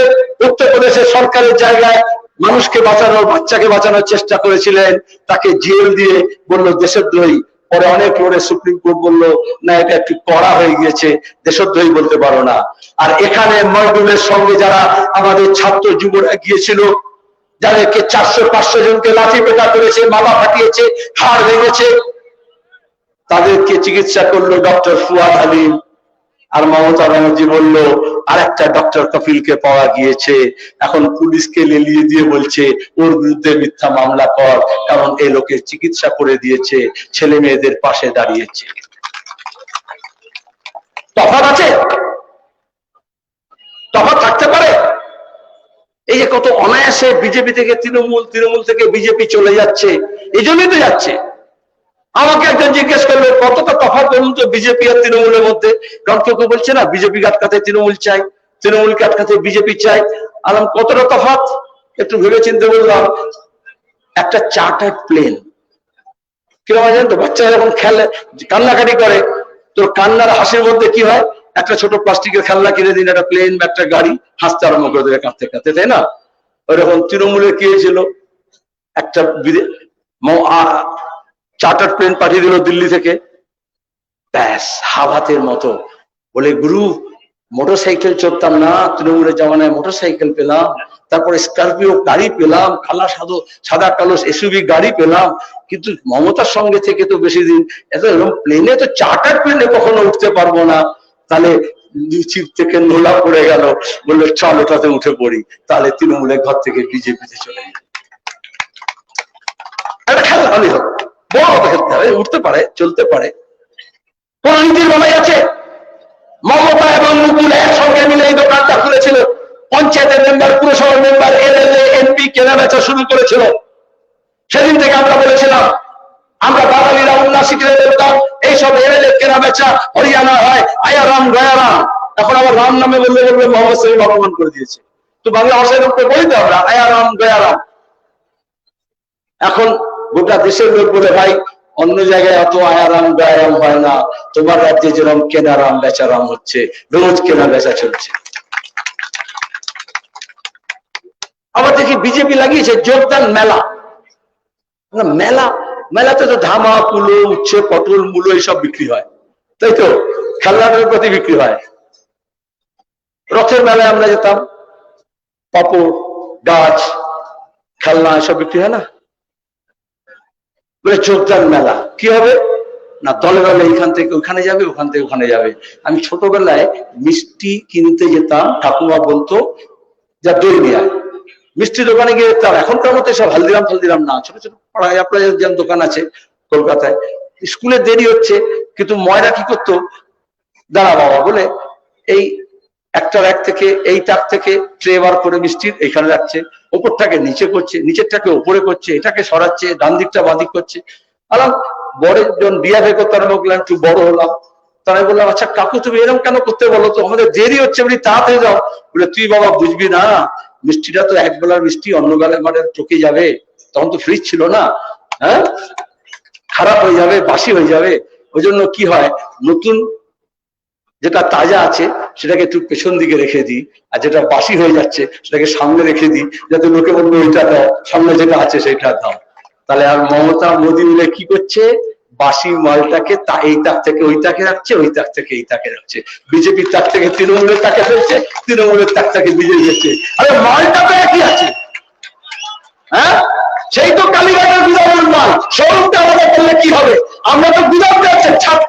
D: উত্তরপ্রদেশের সরকারের জায়গায় মানুষকে বাঁচানোর, বাচ্চাকে বাঁচানোর চেষ্টা করেছিলেন, তাকে জেল দিয়ে বললো দেশদ্রোহী। পরে অনেক লড়ে সুপ্রিম কোর্ট বললো না, এটা একটু কড়া হয়ে গিয়েছে, দেশদ্রোহী বলতে পারো না। আর এখানে মজদুরের সঙ্গে যারা আমাদের ছাত্র যুবরা গিয়েছিল, যাদেরকে 400-500 জনকে লাঠি পেটা করেছে, মাথা ফাটিয়েছে, হাড় ভেঙেছে, তাদেরকে চিকিৎসা করলো ডক্টর ফুয়াদ হালিম। আর মমতা ব্যানার্জি বলল আর একটা ডক্টর কফিলকে পাওয়া গিয়েছে, এখন পুলিশকে লেলিয়ে দিয়ে বলছে ওর বিরুদ্ধে মিথ্যা মামলা কর, কারণ এই লোকের চিকিৎসা করে দিয়েছে, ছেলে মেয়েদের পাশে দাঁড়িয়েছে। তফাৎ আছে, তফাৎ থাকতে পারে। এই যে কত অনায়াসে বিজেপি থেকে তৃণমূল, তৃণমূল থেকে বিজেপি চলে যাচ্ছে, এই জন্যই তো যাচ্ছে। আমাকে একজন জিজ্ঞেস করলো কতটা তফাৎ বলুন তো বিজেপি আর তৃণমূলের মধ্যে, কারণ কেউ কেউ বলছে না বিজেপি আটকাতে তৃণমূল চাই, তৃণমূলকে আটকাতে বিজেপি চাই। আলাম কতটা তফাৎ, একটু ভেবে চিন্তে বললাম, একটা চার্টার্ড প্লেন কিরকম জানেন তো, বাচ্চারা যখন খেলে কান্নাকাটি করে, তোর কান্নার হাসির মধ্যে কি হয়, একটা ছোট প্লাস্টিকের খেলনা কিনে দিন, একটা প্লেন বা একটা গাড়ি, হাসতে আরম্ভ করে দেবে কাঁদতে কাঁদতে, তাই না? ওইরকম তৃণমূলের কি হয়েছিল, একটা চার্টার্ড প্লেন পাঠিয়ে দিল দিল্লি থেকে, ব্যাস হাওয়াতের মতো। বলে গুরু মোটরসাইকেল চড়তাম না, তৃণমূলের জামানায় মোটরসাইকেল পেলাম, তারপরে স্করপিও গাড়ি পেলাম, সাদা কালো এসইউভি গাড়ি পেলাম, কিন্তু মমতার সঙ্গে থেকে তো বেশি দিন এরকম প্লেনে তো, চার্টার্ড প্লেনে কখনো উঠতে পারবো না। তাহলে চিপ থেকে নোলা পড়ে গেল, বললো চল ওটাতে উঠে পড়ি, তাহলে তৃণমূলের ঘর থেকে বিজেপিতে চলে গেল। একটা খেলা হলে হোক, বড় কথা খেলতে হবে, উঠতে পারে, চলতে পারে, কোন নীতির বলাই আছে? মমতা এবং মুকুল একসঙ্গে মিলে এই দোকানটা খুলেছিল, পঞ্চায়েতের মেম্বার, পুরসভার মেম্বার, এমএলএ এমপি কেনা বেচা শুরু করেছিল। সেদিন থেকে আমরা বলেছিলাম, আমরা বাঙালিরা উল্লাসিকরে বলতাম এইসব এমএলএ কেনা বেচা হরিয়ানা হয় আয়ারাম গয়ারাম, এখন আবার রাম নামে বললে বলবে মোহাম্মদ শরীফ অপমান করে দিয়েছে। তো বাংলা ভাষায় বলি তো আমরা আয়ারাম গয়ারাম। এখন গোটা দেশের লোক বলে ভাই অন্য জায়গায় অত আয়ারাম গায়ারাম হয় না, তোমার রাজ্যে যেরকম কেনারাম বেচারাম হচ্ছে, রোজ কেনা বেচা চলছে। আবার দেখি বিজেপি লাগিয়েছে যোগদান মেলা। মেলাতে তো ধামা, কুলো, উচ্ছে, পটল, মূলো এইসব বিক্রি হয়, তাই তো? খেলনার প্রতি বিক্রি হয়। রথের মেলায় আমরা যেতাম, পাপড়, গাছ, খেলনা এসব বিক্রি হয় না? বলে যোগদান মেলা কি হবে? না দলে দলে এইখান থেকে ওখানে যাবে, ওখান থেকে ওখানে যাবে। আমি ছোটবেলায় মিষ্টি কিনতে যেতাম, ঠাকুমা বলতো যা দই নিয়ে আয়। মিষ্টি দোকানে গিয়ে যেতাম, এখনকার মতো সব হালদিরাম ফালদিরাম না, ছোট ছোট পাড়ায় আপনার যেমন দোকান আছে কলকাতায়। স্কুলে দেরি হচ্ছে, কিন্তু ময়রা কি করতো, দাঁড়া বাবা বলে এই একটা র্যাক থেকে, এই তাক থেকে ট্রে বার করে মিষ্টির এখানে রাখছে, ওপরটাকে নিচে করছে, নিচেরটাকে ওপরে করছে, এটাকে সরাচ্ছে, ডান দিকটা বাঁদিক করছে। আলাম বড় যখন বিয়া ভে করতে আরম্ভ করলাম, একটু বড় হলাম, তাই বললাম আচ্ছা কাকু তুমি এরকম কেন করতে বলো তো, আমাদের দেরি হচ্ছে, বলি তাড়াতাড়ি যাও। বলে তুই বাবা বুঝবি না, মিষ্টিটা তো এক বেলার মিষ্টি, অন্য বেলায় মানে চকে যাবে, তখন তো ফ্রিজ ছিল না, হ্যাঁ খারাপ হয়ে যাবে, বাসি হয়ে যাবে। ওই জন্য কি হয়, নতুন যেটা তাজা আছে সেটাকে একটু পেছন দিকে রেখে দিই, আর যেটা বাসি হয়ে যাচ্ছে সেটাকে সামনে রেখে দিই, যাতে লোকে বলবে ওইটা দাও, সামনে যেটা আছে সেটা দাও। তাহলে আর মমতা মোদী মিলে কি করছে, বাসি মালটাকে এই তাক থেকে ওই তাকে রাখছে, ওই তাক থেকে এই তাকে রাখছে। বিজেপির তাক থেকে তৃণমূলের তাকে ফেলছে, তৃণমূলের তাক থেকে বিজেপি ফেলছে। আরে মালটা তো একই আছে, হ্যাঁ সেই তো কালীঘাটের বিধানের মাল, শোরুমটা আলাদা করলে কি হবে, আমরা তো বিধান যাচ্ছে ছাপ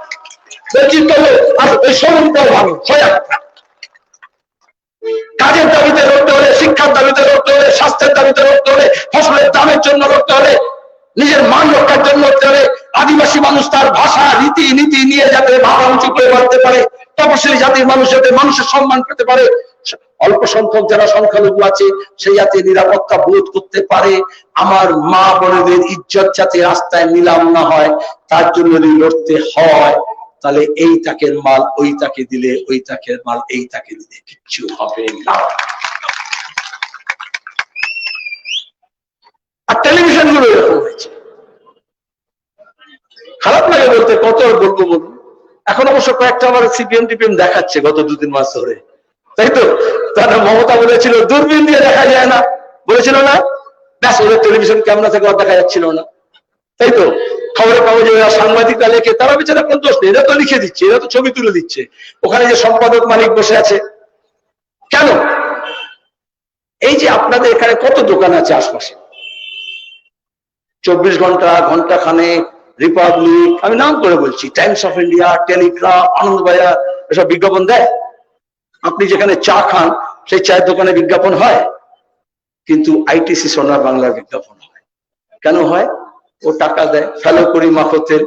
D: কাজের দাবিতে লড়তে হলে, শিক্ষার দাবিতে লড়তে হলে, স্বাস্থ্যের দাবিতে লড়তে হলে, ফসলের দামের জন্য লড়তে হলে, নিজের মান রক্ষার জন্য লড়তে হলে, আদিবাসী মানুষ তার ভাষা রীতি নীতি নিয়ে যাতে মাথা উঁচু করে বাড়তে পারে, তপশিলি জাতির মানুষ যাতে মানুষের সম্মান পেতে পারে, অল্প সংখ্যক যারা সংখ্যালঘু আছে সেই যাতে নিরাপত্তা বোধ করতে পারে, আমার মা বোনেদের ইজ্জত যাতে রাস্তায় নিলাম না হয়, তার জন্য যদি লড়তে হয়, তাহলে এই তাকের মাল ওই তাকে দিলে, ওই তাকের মাল এই তাকে দিলে কিচ্ছু হবে না। আর টেলিভিশন গুলো এরকম হয়েছে, খারাপ লাগে বলতে, কত আর বলবো বলুন। এখন অবশ্য কয়েকটা আমার সিপিএম টিপিএম দেখাচ্ছে গত 2-3 মাস ধরে, তাই তো? তারা মমতা বলেছিল দূরবীন দিয়ে দেখা যায় না, বলেছিল না, ব্যাস ওদের টেলিভিশন ক্যামেরা থেকে দেখা যাচ্ছিল না, তাই তো? খবরের কাগজে সাংবাদিকরা লেখে, তারা বেচারা কোন দোষ নেই, এরা তো লিখে দিচ্ছে, এরা তো ছবি তুলে দিচ্ছে। ওখানে যে সম্পাদক মালিক বসে আছে কেন? এই যে আপনাদের এখানে কত দোকান আছে আশপাশে, 24 ঘন্টা, ঘন্টা খানেক, রিপাবলিক, আমি নাম করে বলছি, Times of India, Telegraph, Anandabazar, এসব বিজ্ঞাপন দেয়। আপনি যেখানে চা খান সেই চায়ের দোকানে বিজ্ঞাপন হয়, কিন্তু আইটিসি সোনার বাংলার বিজ্ঞাপন হয়। কেন হয়? ও টাকা দেয়, ফেলো করি মাখতের,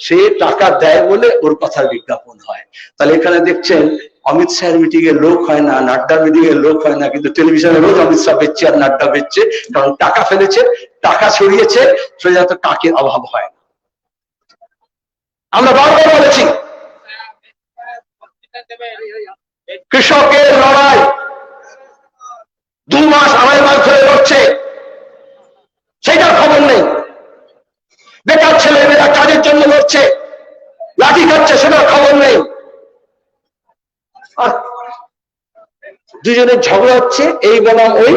D: সে টাকা দেয় বলে ওর কথার বিজ্ঞাপন হয়। তাহলে এখানে দেখছেন অমিত শাহের মিটিং এ লোক হয় না, নাড্ডার মিটিং এ লোক হয় না, কিন্তু টেলিভিশনে রোজ অমিত শাহ বেচছে আর নাড্ডা বেচছে, কারণ টাকা ফেলেছে, টাকা ছড়িয়েছে, সে যাতে টাকের অভাব হয় না। আমরা বারবার বলেছি কৃষকের লড়াই 2 মাস 2.5 মাস ধরে লড়ছে, সেটার খবর নেই। বেকার ছেলেমেয়েরা কাজের জন্য লড়ছে, লাঠি খাচ্ছে, সেটার খবর নেই। আর দুজনের ঝগড়া হচ্ছে, এই বনাম ওই,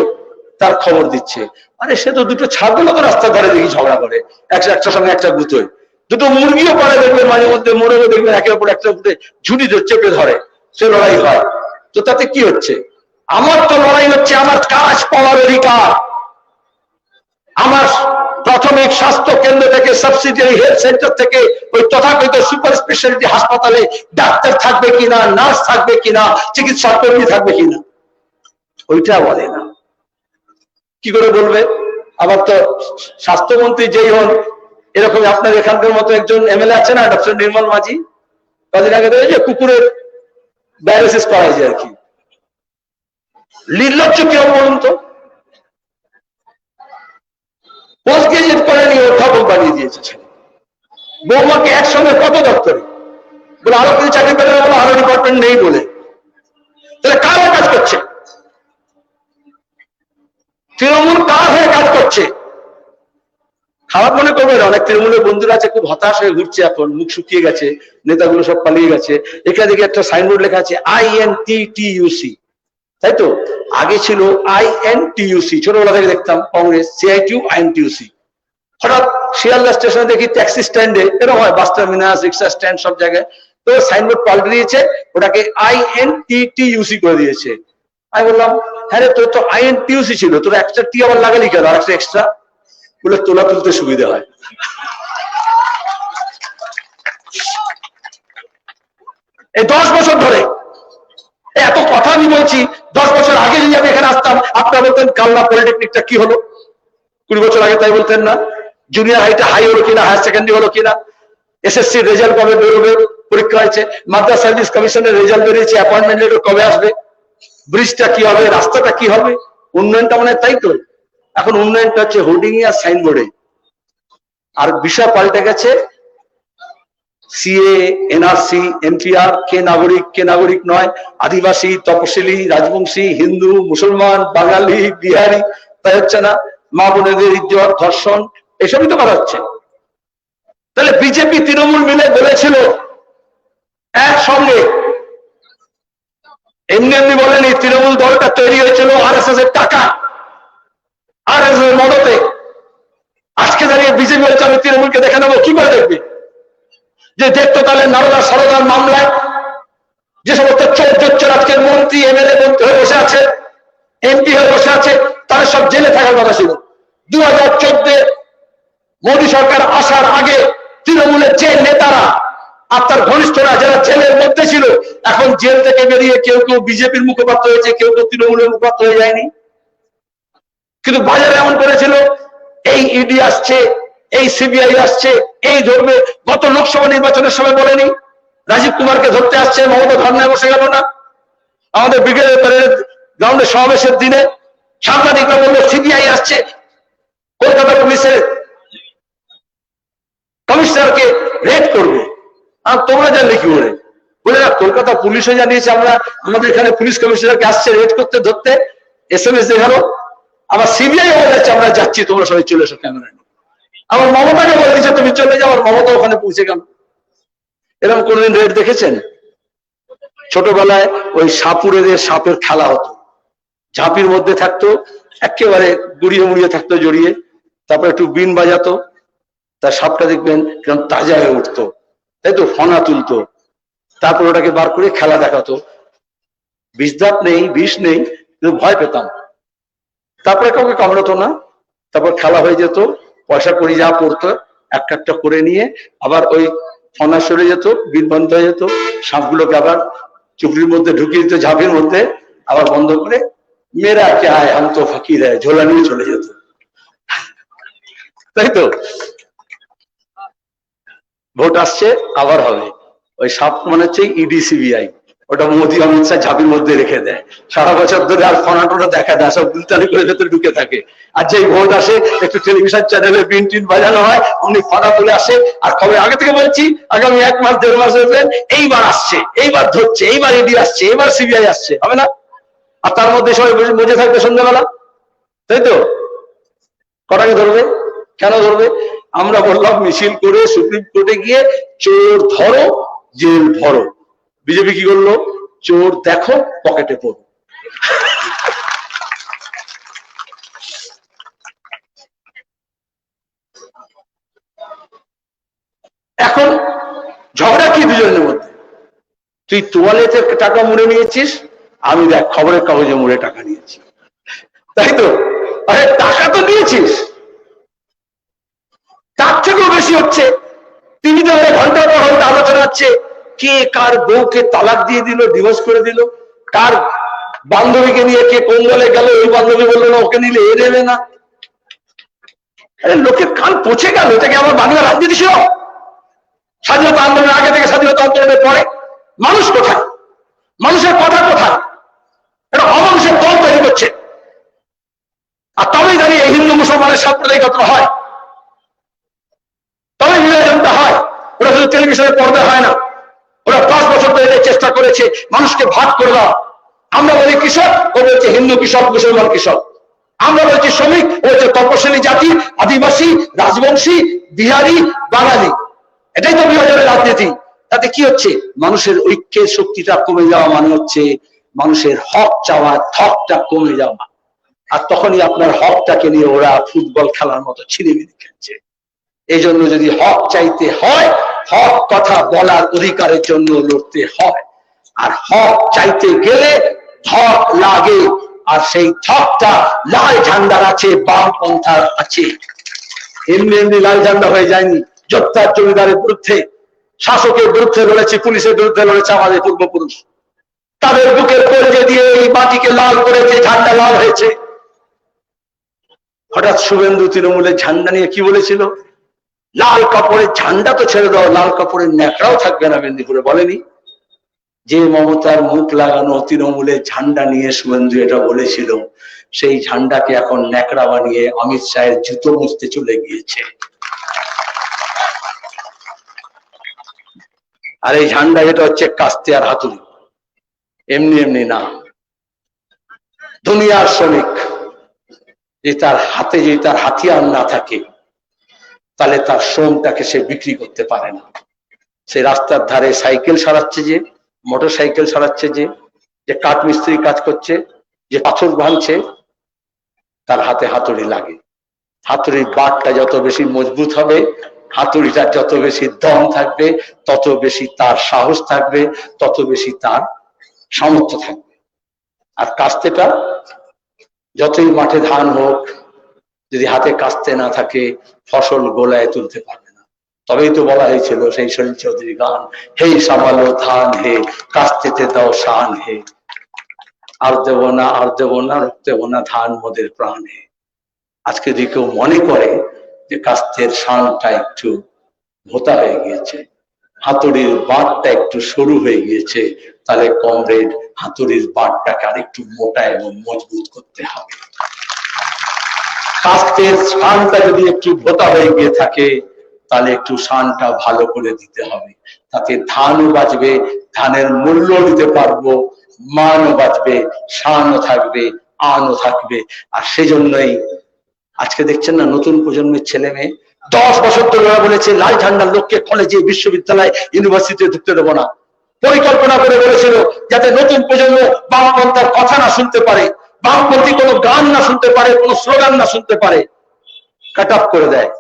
D: তার খবর দিচ্ছে। আরে সে তো দুটো ছাগল তো রাস্তার ধারে দেখি ঝগড়া করে, একটার সঙ্গে একটা গুতোয়, দুটো মুরগিও পরে দেখবেন মাঝে মধ্যে মরেও দেখবেন একের উপর একটা ঝুড়ি চেপে ধরে, সে লড়াই হয়। তো তাতে কি হচ্ছে? আমার তো লড়াই হচ্ছে আমার কাজ পাওয়ার অধিকার। আমার প্রাথমিক স্বাস্থ্য কেন্দ্র থেকে, সাবসিডিয়ারি হেলথ সেন্টার থেকে, ওই তথাকথিত সুপার স্পেশালিটি হাসপাতালে ডাক্তার থাকবে কিনা, নার্স থাকবে কিনা, চিকিৎসা কর্মী থাকবে কিনা, ওইটা বলে না। কি করে বলবে? আবার তো স্বাস্থ্যমন্ত্রী যেই হন, এরকম আপনার এখানকার মতো একজন এমএলএ আছে না, ডক্টর নির্মল মাঝি, কদিন আগে যে কুকুরের ডায়ালিসিস করাই যায় আর কি, নির্লজ্জ কেউ বলুন তো? পোস্ট গ্রাজুয়েট করেনি, অধ্যাপক বানিয়ে দিয়েছে ছেলে। বৌমাকে একসঙ্গে কত দপ্তরে বলে, আরো কিছু চাকরি পেলে বলে আরো ডিপার্টমেন্ট নেই বলে। তাহলে কারা কাজ করছে? তৃণমূল কার হয়ে কাজ করছে? খারাপ মনে করবে না, অনেক তৃণমূলের বন্ধুরা আছে খুব হতাশ হয়ে ঘুরছে, এখন মুখ শুকিয়ে গেছে, নেতাগুলো সব পালিয়ে গেছে। এখানে দেখি একটা সাইনবোর্ড লেখা আছে INTTUC, তাই তো? আগে ছিল INTUC, ছোটবেলা থেকে দেখতাম কংগ্রেস, CITU, INTUC। হঠাৎ শিয়ালদা স্টেশনে দেখি ট্যাক্সি স্ট্যান্ডে এরকম হয়, বাস টার্মিনাস, রিক্সা স্ট্যান্ড, সব জায়গায় তো সাইনবোর্ড পাল্টে দিয়েছে, ওটাকে INTTUC করে দিয়েছে। আমি বললাম হ্যাঁ রে, তোর তো INTUC ছিল, তোর একটা টি আবার লাগালি কেন, আর একটা এক্সট্রা? বলে তোলা তুলতে সুবিধা হয়। এই 10 বছর ধরে এত কথা আমি বলছি। 10 বছর আগে যদি আমি এখানে আসতাম, আপনারা বলতেন কালনা পলিটেকনিকটা কি হলো? 20 বছর আগে তাই বলতেন না? জুনিয়র হাইটা হাই হলো কিনা, হায়ার সেকেন্ডারি হলো কিনা, এসএসসি রেজাল্ট কবে বেরোবে, পরীক্ষা হয়েছে, মাদ্রাসা সার্ভিস কমিশনের রেজাল্ট বেরিয়েছে, অ্যাপয়েন্টমেন্ট লেটার কবে আসবে, ব্রিজটা কি হবে, রাস্তাটা কি হবে, উন্নয়নটা মানে তাই তো। এখন উন্নয়নটা হচ্ছে হোর্ডিং আর সাইনবোর্ডে। আর বিষয় পাল্টে গেছে, সিএ, এনআরসি, এনপিআর, কে নাগরিক নয়, আদিবাসী, তপশিলি, রাজবংশী, হিন্দু, মুসলমান, বাঙালি, বিহারি, তাই হচ্ছে না? মা বোনেদের ইজ্জত, ধর্ষণ, এসবই তো করা হচ্ছে। তাহলে বিজেপি তৃণমূল মিলে বলেছিল একসঙ্গে, এমনি এমনি বলেনি। তৃণমূল দলটা তৈরি হয়েছিল আরএসএস এর টাকা, আরএসএস এর মদতে। আজকে দাঁড়িয়ে বিজেপি বলছে আমি তৃণমূলকে দেখে নেবো। কি করে দেখবে? যে দেখতো তাহলে নারদা সরদার মামলায় যে সমস্ত চোর আজকের মন্ত্রী, এমএলএ মন্ত্রী হয়ে বসে আছে, এমপি হয়ে বসে আছে, তাদের সব জেলে থাকার কথা ছিল। 2014 মোদী সরকার আসার আগে তৃণমূলের যে নেতারা আর তার ঘনিষ্ঠরা যারা জেলের মধ্যে ছিল, এখন জেল থেকে বেরিয়ে কেউ কেউ বিজেপির মুখপাত্র হয়েছে, কেউ কেউ তৃণমূলের মুখপাত্র হয়ে যায়নি। কিন্তু বাজারে এমন করেছিল, এই ইডি আসছে, এই সিবিআই আসছে, এই ধরবে। গত লোকসভা নির্বাচনের সময় বলেনি রাজীব কুমারকে ধরতে আসছে, মমতা ধর্নায় বসে গেল না? আমাদের ব্রিগেডের গ্রাউন্ডে সমাবেশের দিনে সাংবাদিকরা বললো সিবিআই আসছে, কলকাতা পুলিশের কমিশনারকে রেড করবে। আর তোমরা জানলে কি করে? বলে না, কলকাতা পুলিশও জানিয়েছে আমরা, আমাদের এখানে পুলিশ কমিশনারকে আসছে রেড করতে, ধরতে, SMS দেখালো। আবার সিবিআই বলে যাচ্ছে আমরা যাচ্ছি, তোমরা সবাই চলে এসো ক্যামেরা নিয়ে। আবার মমতাকে বলে দিচ্ছে তুমি চলে যাও, আর মমতা ওখানে পৌঁছে গেল। এরকম কোনদিন রেড দেখেছেন? ছোটবেলায় ওই সাপুরেদের সাপের খেলা হতো, ঝাঁপির মধ্যে থাকতো, একেবারে গুড়িয়ে মুড়িয়ে থাকতো জড়িয়ে, তারপর একটু বিন বাজাতো, তার সাপটা দেখবেন কিরকম তাজা হয়ে উঠতো, তাই তো, ফনা তুলতো, তারপর ওটাকে বার করে খেলা দেখাতো। বিষদাঁত নেই, বিষ নেই, কিন্তু ভয় পেতাম। তারপরে কাউকে কামড়াতো না, তারপর খেলা হয়ে যেত, পয়সা করি যা পড়তো একটা একটা করে নিয়ে আবার ওই ফনা সরে যেত, বিন বন্ধ হয়ে যেত, সাপগুলোকে আবার চুপড়ির মধ্যে ঢুকিয়ে দিত, ঝাঁপির মধ্যে আবার বন্ধ করে, মেয়েরা কে আয় হাম তো ফকির হয়, ঝোলা নিয়ে চলে যেত, তাই তো। ভোট আসছে, আবার হবে। ওই সাপ মানে হচ্ছে ইডি সিবিআই, ওটা মোদী অমিত শাহ ঝাঁপির মধ্যে রেখে দেয়। সারা বছর ধরে আর ফনাটোটা দেখা দেয়, সব গুলতানি করে ভেতরে ঢুকে থাকে। আর যেই ভোট আসে, একটু টেলিভিশন চ্যানেলে বিন টিন বাজানো হয়, অমনি ফনা তুলে আসে। আর খবর আগে থেকে বলছি, আগামী 1 মাস 1.5 মাস হয়েছে, এইবার আসছে, এইবার ধরছে, এইবার ইডি আসছে, এইবার সিবিআই আসছে, হবে না? আর তার মধ্যে সবাই বুঝে থাকবে সন্ধ্যাবেলা, তাই তো। কটাকে ধরবে? কেন ধরবে? আমরা বললাম মিছিল করে সুপ্রিম কোর্টে গিয়ে চোর ধরো, জেল ভরো। বিজেপি কি করলো? চোর দেখো, পকেটে পড়ো। এখন ঝগড়া কি দুজনের মধ্যে? তুই তোয়ালেতে টাকা মুড়ে নিয়েছিস, আমি দেখ খবরের কাগজে মুড়ে টাকা নিয়েছি, তাই তো। আরে টাকা তো নিয়েছিস, তার থেকেও বেশি হচ্ছে। টিভিতে ঘন্টার পর ঘন্টা আলোচনা হচ্ছে, কে কার বউকে তালাক দিয়ে দিল, ডিভোর্স করে দিল, কার বান্ধবীকে নিয়ে কে কোন দলে গেল, ওই বান্ধবী বললো না ওকে নিলে এ দেবে না। আরে লোকের কান পচে গেল। এটাকে আমার বাংলা রাজনীতি ছিল? স্বাধীনতা আন্দোলনের আগে থেকে স্বাধীনতা আন্দোলনের পরে মানুষ কোথায়? মানুষের কথা কোথায়? এটা অমানুষের দল তৈরি করছে। আর তবেই দাঁড়িয়ে হিন্দু মুসলমানের সাম্প্রদায়িকতা হয়, তবে বিভাজনটা হয়। ওরা শুধু টেলিভিশনের পর্দা হয় না, ওরা 5 বছর ধরে চেষ্টা করেছে মানুষকে ভাগ করে দাও। আমরা বলি কৃষক, ও বলছে হিন্দু কৃষক, মুসলমান কৃষক। আমরা বলছি শ্রমিক, ও হচ্ছে তপশিলি জাতি, আদিবাসী, রাজবংশী, বিহারি, বাঙালি। এটাই তো বিভাজনের রাজনীতি। তাতে কি হচ্ছে? মানুষের ঐক্যের শক্তিটা কমে যাওয়া মানে হচ্ছে মানুষের হক চাওয়া, হকটা কমে যাওয়া। আর তখনই আপনার হকটাকে নিয়ে ওরা ফুটবল খেলার মতো ছিনিমিনি খেলছে। এই জন্য যদি হক চাইতে হয়, হক কথা বলার অধিকারের জন্য লড়তে হয়। আর হক চাইতে গেলে ধক লাগে, আর সেই ধকটা লাল ঝান্ডার আছে, বামপন্থার আছে। এমনি এমনি লাল ঝান্ডা হয়ে যায়নি। জোত্তার জমিদারের বিরুদ্ধে শাসকের বিরুদ্ধে লড়েছে, পুলিশের বিরুদ্ধে লড়েছে আমাদের পূর্বপুরুষ। তাদের বুকের কলজে দিয়ে এই মাটিকে লাল করেছে, ঝান্ডা লাল হয়েছে। হঠাৎ শুভেন্দু তৃণমূলের ঝান্ডা নিয়ে কি বলেছিল? লাল কাপড়ের ঝান্ডা তো ছেড়ে দাও, লাল কাপড়ের ন্যাকড়াও থাকবে না মেদিনীপুরে, বলেনি? যে মমতার মুখ লাগানো তৃণমূলের ঝান্ডা নিয়ে শুভেন্দু এটা বলেছিল, সেই ঝান্ডাকে এখন ন্যাকড়া বানিয়ে অমিত শাহের জুতো মুছতে চলে গিয়েছে। আর এই ঝান্ডা যেটা হচ্ছে কাস্তে আর হাতুড়ি, এমনি এমনি না। দুনিয়ার শ্রমিক যে তার হাতে যে তার হাতিয়ার না থাকে, তাহলে তার শ্রমটাকে সে বিক্রি করতে পারে না। সে রাস্তার ধারে সাইকেল সারাচ্ছে, যে মোটর সাইকেল সারাচ্ছে, যে কাঠ মিস্ত্রি কাজ করছে, যে পাথর ভাঙছে, তার হাতে হাতুড়ি লাগে। হাতুড়ির বাটটা যত বেশি মজবুত হবে, হাতুড়িটার যত বেশি দম থাকবে, তত বেশি তার সাহস থাকবে, তত বেশি তার সামর্থ্য থাকবে। আর কাস্তেটা, যতই মাঠে ধান হোক, যদি হাতে কাস্তে না থাকে, ফসল গোলায় তুলতে পারবে না। তবেই তো বলা হয়েছিল সেই শরীর চৌধুরী গান, হে সামালো ধান হে, কাস্তেতে দাও শান হে, আর দেব না, আর দেব না, দেব না ধান মোদের প্রাণ হে। আজকে যদি কেউ মনে করে যে কাস্তের শানটা একটু ভোতা হয়ে গিয়েছে, হাতুড়ির বাটটা একটু সরু হয়ে গিয়েছে, তাহলে কমরেড, হাতুড়ির বাটটাকে আর একটু মোটা এবং মজবুত করতে হবে। কাস্তের শানটা যদি একটু ভোতা হয়ে গিয়ে থাকে, তাহলে একটু শানটা ভালো করে দিতে হবে। তাতে ধানও বাঁচবে, ধানের মূল্য দিতে পারবো, মানও বাঁচবে, শানও থাকবে, আনও থাকবে। আর সেজন্যই আজকে দেখছেন না, নতুন প্রজন্মের ছেলে মেয়ে 10 বছর ধরে বলেছে লাল ঝান্ডার লোককে কলেজে, বিশ্ববিদ্যালয়, ইউনিভার্সিটিতে ঢুকতে দেবো না। পরিকল্পনা করে বলেছিল যাতে নতুন প্রজন্ম বামপন্থার কথা না শুনতে পারে, বামপন্থী কোনো গান না শুনতে পারে, কোনো স্লোগান না শুনতে পারে, কাট অফ করে দেয়।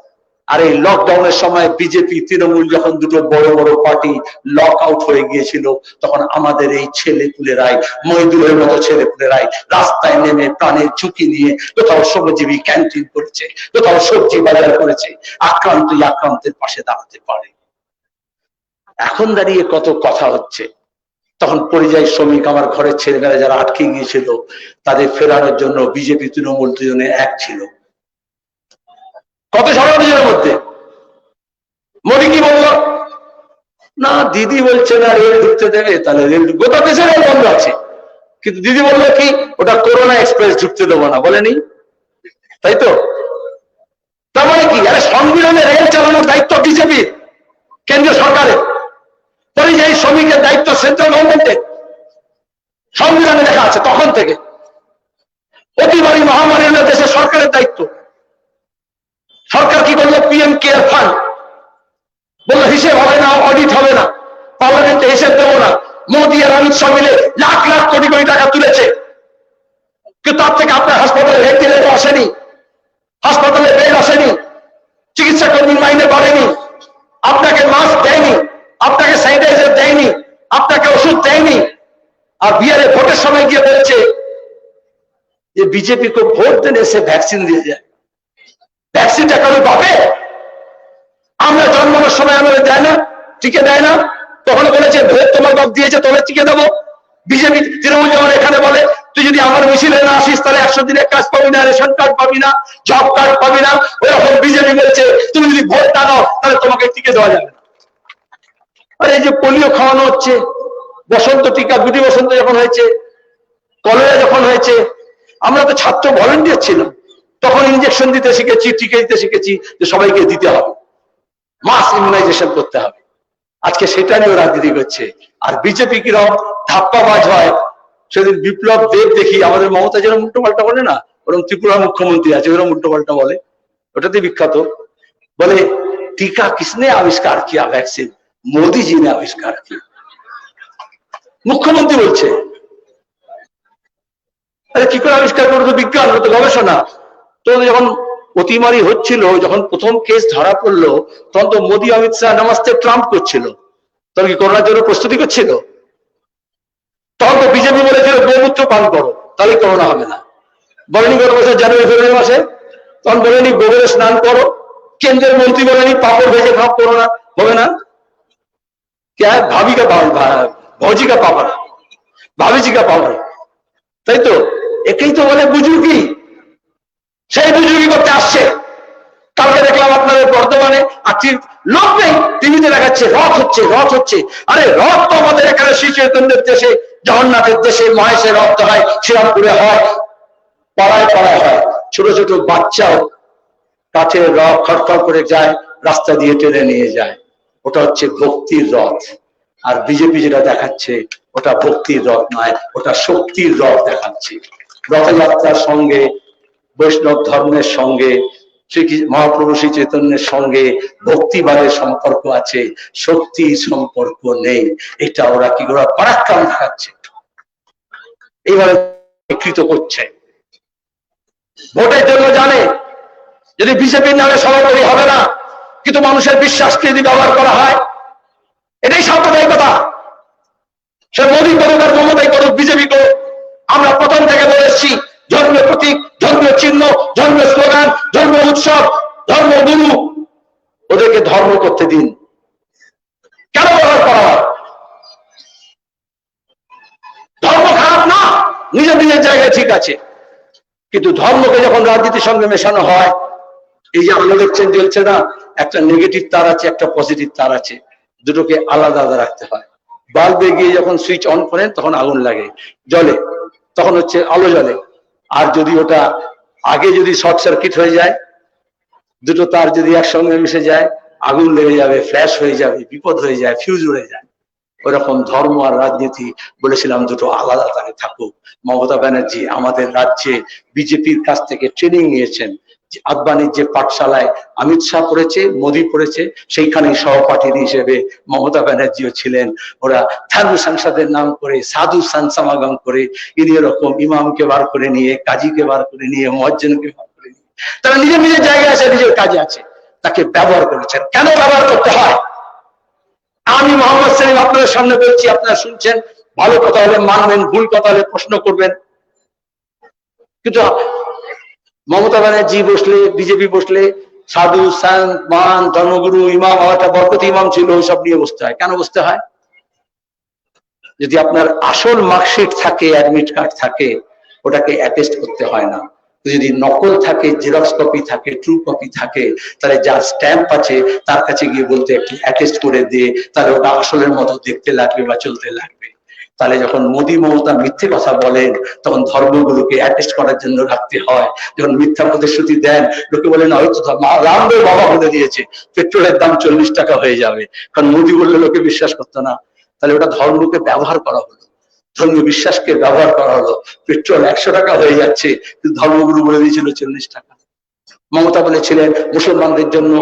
D: আর এই লকডাউনের সময় বিজেপি তৃণমূল যখন দুটো বড় বড় পার্টি লক আউট হয়ে গিয়েছিল, তখন আমাদের এই ছেলেপুলেরাই, মহিদুলের মতো ছেলেপুলেরাই রাস্তায় নেমে প্রাণের ঝুঁকি নিয়ে কোথাও শ্রমজীবী ক্যান্টিন করেছে, কোথাও সবজি বাজার করেছে, আক্রান্তই আক্রান্তের পাশে দাঁড়াতে পারে। এখন দাঁড়িয়ে কত কথা হচ্ছে, তখন পরিযায়ী শ্রমিক, আমার ঘরের ছেলেমেয়েরা যারা আটকে গিয়েছিল, তাদের ফেরানোর জন্য বিজেপি তৃণমূল দুজনে এক ছিল। কত ষড়যন্ত্রের মধ্যে মোদী কি বলল? না, দিদি বলছে না রেল ঢুকতে দেবে, তাহলে রেল, গোটা দেশে রেল বন্ধ আছে, কিন্তু দিদি বললো কি, ওটা করোনা এক্সপ্রেস ঢুকতে দেবো না, বলেনি? তাই তো? তার মানে কি? আরে সংবিধানে রেল চালানোর দায়িত্ব বিজেপির, কেন্দ্রীয় সরকারের। পরিযায়ী শ্রমিকের দায়িত্ব সেন্ট্রাল গভর্নমেন্টের, সংবিধানে লেখা আছে তখন থেকে। অতিমারী মহামারী হলে দেশের সরকারের দায়িত্ব। সরকার কি করলো? পিএম কেয়ার ফান্ড বললো হিসেব হবে না, অডিট হবে না, পার্লামেন্টে হিসেব দেবো না। মোদী আর অমিত শাহ মিলে লাখ লাখ কোটি কোটি টাকা তুলেছে, কিন্তু তার থেকে আপনার হাসপাতালে ভেন্টিলেটর আসেনি, হাসপাতালে বেড আসেনি, চিকিৎসা কর্মীর মাইনে বাড়েনি, আপনাকে মাস্ক দেয়নি, আপনাকে স্যানিটাইজার দেয়নি, আপনাকে ওষুধ দেয়নি। আর বিহারে ভোটের সময় গিয়ে বলছে যে বিজেপি को ভোট देने से वैक्सीन দিয়ে যায়। ভ্যাকসিনটা কারো পাবে? আমরা জন্মানোর সময় আমাদের দেয় না, টিকে দেয় না, তখন বলেছে ভোট তোমার বাপ দিয়েছে, তবে টিকে দেবো। বিজেপি তৃণমূল যেমন এখানে বলে, তুই যদি আমার মিছিলে না আসিস তাহলে 100 দিনের কাজ পাবি না, রেশন কার্ড পাবি না, জব কার্ড পাবি না। ওরকম বিজেপি বলছে তুমি যদি ভোট না দাও তাহলে তোমাকে টিকে দেওয়া যাবে না। আর এই যে পোলিও খাওয়ানো হচ্ছে, বসন্ত টিকা, গুটি বসন্ত যখন হয়েছে, কলেরা যখন হয়েছে, আমরা তো ছাত্র ভলেন্টিয়ার ছিলাম, তখন ইনজেকশন দিতে শিখেছি, টিকা দিতে শিখেছি, যে সবাইকে দিতে হবে, মাস ইমিউনাইজেশন করতে হবে। আজকে সেটা নিয়ে রাজনীতি করছে। আর বিজেপি কিরকম ধাপ্পাবাজ হয়, সেদিন বিপ্লব দেব দেখি, আমাদের মমতা যেরকম উল্টো পাল্টা বলে না, ওরকম ত্রিপুরা মুখ্যমন্ত্রী আছে ওরকম উল্টো পাল্টা বলে, ওটাতে বিখ্যাত। বলে टीका किसने आविष्कार किया? वैक्सीन मोदी जी ने आविष्कार किया। मुख्यमंत्री বলছে আরে কি করে আবিষ্কার করলো? তো বিজ্ঞান, তো গবেষণা। তো যখন অতিমারি হচ্ছিল, যখন প্রথম কেস ধরা পড়লো, তখন তো মোদি অমিত শাহ নমস্তে ট্রাম্প করছিল, তখন কি করোনার জন্য প্রস্তুতি করছিল? তখন তো বিজেপি বলেছিল গোমূত্র পান করো, তাহলে করোনা হবে না। বলেনি গত বছর জানুয়ারি ফেব্রুয়ারি মাসে? তখন বলেনি গোবরে স্নান করো। কেন্দ্রের মন্ত্রী বলেনি পাপড় ভেজে খাও, করোনা হবে না। क्या है, भाभी का भौजी का पावर, भाभी का पावर, তাই তো? একেই তো বলে বুজুর্গি। সেই বুজুর্গি করতে আসছে। কালকে দেখলাম আপনাদের বর্ধমানে লোক নেই, টিভিতে দেখাচ্ছে রথ হচ্ছে। আরে রথ তো আমাদের এখানে শ্রী চৈতন্যের দেশে, জগন্নাথের দেশে মহেশের রথ হয়, শ্রীরামপুরে হয়, পাড়ায় হয়। ছোট ছোট বাচ্চাও কাঠের রথ খড়খড় করে যায়, রাস্তা দিয়ে টেনে নিয়ে যায়। ওটা হচ্ছে ভক্তির রথ। আর বিজেপি যেটা দেখাচ্ছে ওটা ভক্তির রথ নয়, ওটা শক্তির রথ দেখাচ্ছে। রথযাত্রার সঙ্গে, বৈষ্ণব ধর্মের সঙ্গে, শ্রী মহাপ্রভু শ্রী চৈতন্যের সঙ্গে ভক্তিবাদের সম্পর্ক আছে, শক্তির সম্পর্ক নেই। এটা ওরা কি করে পরাক্রম দেখাচ্ছে, এইভাবে বিকৃত করছে। ভোটের জন্য জানে যদি বিজেপির নামে সভাপতি হবে না, কিন্তু মানুষের বিশ্বাসকে যদি ব্যবহার করা হয়, এটাই সাম্প্রদায়িকতা। সে মোদী করুক আর মমতাই করুক, বিজেপি করুক, আমরা প্রথম থেকে বলে এসেছি, ধর্মের প্রতীক, ধর্মের চিহ্ন, ধর্মের স্লোগান, ধর্ম উৎসব, ধর্ম গুরু, ওদেরকে ধর্ম করতে দিন। কেন ব্যবহার করা হয়? ধর্ম খারাপ না, নিজের জায়গায় ঠিক আছে, কিন্তু ধর্মকে যখন রাজনীতির সঙ্গে মেশানো হয়, এই যে আলো দেখছেন জ্বলছে না, একটা নেগেটিভ তার আছে, একটা পজিটিভ তার আছে, দুটোকে আলাদা আলাদা রাখতে হয়। বাল্বে গিয়ে যখন সুইচ অন করেন তখন আগুন লাগে, জ্বলে, তখন হচ্ছে আলো জ্বলে। আর যদি ওটা আগে যদি শর্ট সার্কিট হয়ে যায়, দুটো তার যদি একসঙ্গে মিশে যায়, আগুন লেগে যাবে, ফ্ল্যাশ হয়ে যাবে, বিপদ হয়ে যায়, ফিউজ উড়ে যায়। ওরকম ধর্ম আর রাজনীতি বলেছিলাম দুটো আলাদা তারে থাকুক। মমতা ব্যানার্জি আমাদের রাজ্যে বিজেপির কাছ থেকে ট্রেনিং নিয়েছেন। আদবানির যে পাঠশালায় অমিত শাহ পড়েছে, মোদী পড়েছে, সেইখানেই সহপাঠী হিসেবে মমতা ব্যানার্জিও ছিলেন। ওরা ধর্ম সংসদের নাম করে, সাধু সন্ত সমাগম করে, ইনি এরকম ইমামকে বার করে নিয়ে, কাজীকে বার করে নিয়ে, মুয়াজ্জিনকে বার করে নিয়ে, তারা নিজের জায়গায় আছে, নিজের কাজে আছে, তাকে ব্যবহার করেছেন। কেন ব্যবহার করতে হয়? আমি মোহাম্মদ সেলিম আপনাদের সামনে বলছি, আপনারা শুনছেন, ভালো কথা হলে মানবেন, ভুল কথা হলে প্রশ্ন করবেন। কিন্তু মমতা ব্যানার্জি বসলে, বিজেপি বসলে সাধু সন্ত মান ধর্মগুরু ইমাম, একটা বরকতি ইমাম ছিল, ওইসব নিয়ে বসতে হয়। কেন বসতে হয়? যদি আপনার আসল মার্কশিট থাকে, অ্যাডমিট কার্ড থাকে, ওটাকে অ্যাটেস্ট করতে হয় না। যদি নকল থাকে, জেরক্স কপি থাকে, ট্রু কপি থাকে, তাহলে যার স্ট্যাম্প আছে তার কাছে গিয়ে বলতে একটু অ্যাটেস্ট করে দিয়ে, তাহলে ওটা আসলের মতো দেখতে লাগবে বা চলতে লাগবে। তাহলে যখন মোদী মমতা মিথ্যে কথা বলেন, তখন ধর্মগুলোকে অ্যাটেস্ট করার জন্য রাখতে হয়। যখন মিথ্যা প্রতিশ্রুতি দেন, লোকে বলেন হয়তো রামদেব বাবা বলে দিয়েছে পেট্রোলের দাম 40 টাকা হয়ে যাবে, কারণ মোদী বললে লোকে বিশ্বাস করতো না। তাহলে ওটা ধর্মকে ব্যবহার করা হলো, ধর্মীয় বিশ্বাসকে ব্যবহার করা হলো। পেট্রোল 100 টাকা হয়ে যাচ্ছে, কিন্তু ধর্মগুরু বলে দিয়েছিল 40 টাকা। মমতা বলেছিলেন মুসলমানদের জন্য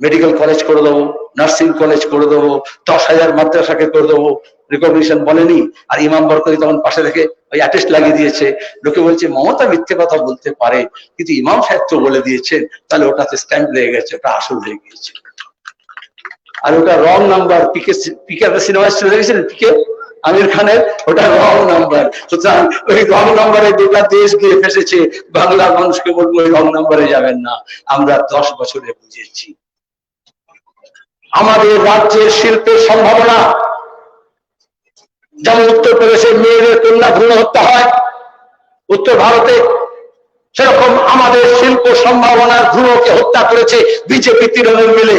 D: মেডিকেল কলেজ করে দেবো, নার্সিং কলেজ করে দেবো, 10,000 মাদ্রাসাকে করে দেবো, রিকগনিশন বলেনি। আর ইমাম বরকতি তখন পাশে থেকে ওই অ্যাটেস্ট লাগিয়ে দিয়েছে। লোকে বলছে মমতা মিথ্যে কথা বলতে পারে, কিন্তু ইমাম সাহেব তো বলে দিয়েছেন, তাহলে ওটাতে স্ট্যাম্প লেগে গেছে, ওটা আসল হয়ে গিয়েছে। আর ওটা রং নাম্বার, পিকে সিনেমা দেখেছিলেন, পিকে আমির খানের, ওটা রং নাম্বার। সুতরাং ওই রং নাম্বারে গোটা দেশ গিয়ে ফেসেছে। বাংলা মানুষকে বলবো ওই রং নাম্বারে যাবেন না। আমরা 10 বছরে বুঝেছি আমাদের রাজ্যের শিল্পের সম্ভাবনা, যেমন উত্তরপ্রদেশের মেয়েদের কন্যা ভ্রূণ হত্যা হয় উত্তর ভারতে, সেরকম আমাদের শিল্প সম্ভাবনার ভ্রূণকে হত্যা করেছে বিজেপি তৃণমূল মিলে।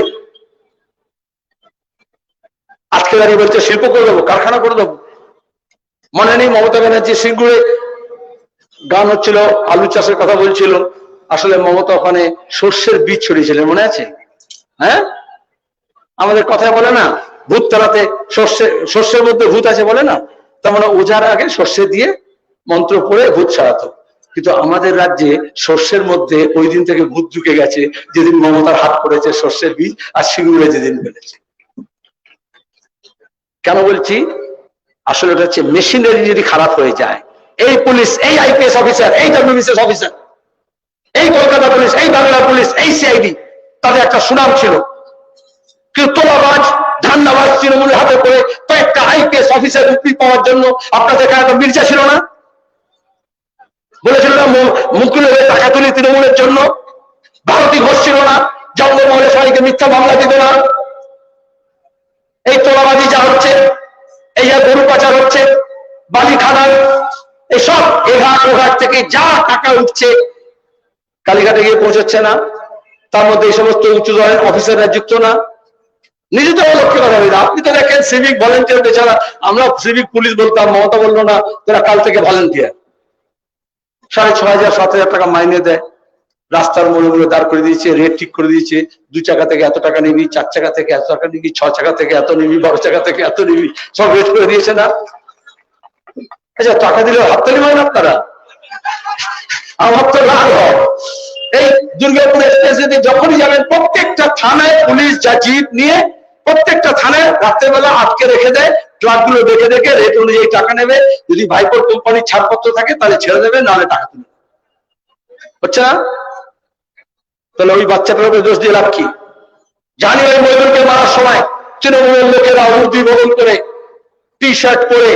D: আজকে দাঁড়িয়ে বলছে শিল্প করে দেবো, কারখানা করে দেবো। মনে নেই মমতা ব্যানার্জি সিঙ্গুরে গান হচ্ছিল, আলু চাষের কথা বলছিল, আসলে মমতা ওখানে সর্ষের বীজ ছড়িয়েছিলেন, মনে আছে? হ্যাঁ, আমাদের কথা বলে না ভূত তাড়াতে সর্ষের মধ্যে ভূত আছে বলে না, তার মানে ওজার আগে সর্ষে দিয়ে মন্ত্র পড়ে ভূত ছাড়াতো। কিন্তু আমাদের রাজ্যে সর্ষের মধ্যে ওই দিন থেকে ভূত ঢুকে গেছে যেদিন মমতার হাত পড়েছে সর্ষের বীজ, আর সিঙ্গুরে যেদিন ফেলেছে। কেন বলছি? আসলে এটা হচ্ছে মেশিনারি যদি খারাপ হয়ে যায়, এই পুলিশ, এই আইপিএস অফিসার, এই ডব্লিউবিসিএস অফিসার, এই কলকাতা পুলিশ, এই বাংলা পুলিশ, এই সিআইডি, তাদের একটা সুনাম ছিল। কিন্তু তোলাবাজ, ধান্দাবাজ তৃণমূলের হাতে করে কয়েকটা আইপিএস অফিসার উপরি পাওয়ার জন্য আপনাদের একটা মির্জা ছিল না? বলেছিল না মুকুলের টাকা তুলি তৃণমূলের জন্য? ভারতী ঘোষ ছিল না জঙ্গলমহলে সবাইকে মিথ্যা মামলা দিত না? এই তোলাবাজি যা হচ্ছে, এই যে গরু পাচার হচ্ছে, বালি খাদান, এইসব এঘাট ওঘাট থেকে যা টাকা উঠছে কালীঘাটে গিয়ে পৌঁছচ্ছে না। তার মধ্যে এই সমস্ত উচ্চ দলের অফিসাররা যুক্ত না। নিজে তো লক্ষ্য করা হবে না। আপনি তো দেখেন সিভিক ভলেন্টিয়ার, বেচারা আমরা সিভিক পুলিশ বলতাম, মমতা বললো না তোরা কাল থেকে ভলেন্টিয়ার। 6,500 7,000 টাকা মাইনে দেয়, রাস্তার মোড়ে দাঁড় করে দিয়েছে, রেট ঠিক করে দিয়েছে, 2 চাকা থেকে এত টাকা নিবি, 4 চাকা থেকে এত টাকা নিবি, 6 চাকা থেকে এত নিবি, 12 চাকা থেকে এত নিবি, সব রেট করে দিয়েছে না? আচ্ছা, টাকা দিলে হাততালি মারেন আপনারা? আমার তো রাগ হয়। এই দুর্গাপুর এক্সপ্রেসওয়ে যখনই যাবেন প্রত্যেকটা থানায় পুলিশ যা জিপ নিয়ে প্রত্যেকটা থানায় রাত্রেবেলা আটকে রেখে দেয়, ট্রাকগুলো দেখে দেখে রেট অনুযায়ী টাকা নেবে। যদি ভাইপোর কোম্পানির ছাড়পত্র থাকে তাহলে ছেড়ে দেবে, নাহলে টাকা তুলে হচ্ছে না। তাহলে ওই বাচ্চাটার উপরে দোষ দিয়ে লাভ কি? জানি ওই মহিলাকে মারার সময় তৃণমূলের লোকেরা উর্দি বদল করে টি শার্ট পরে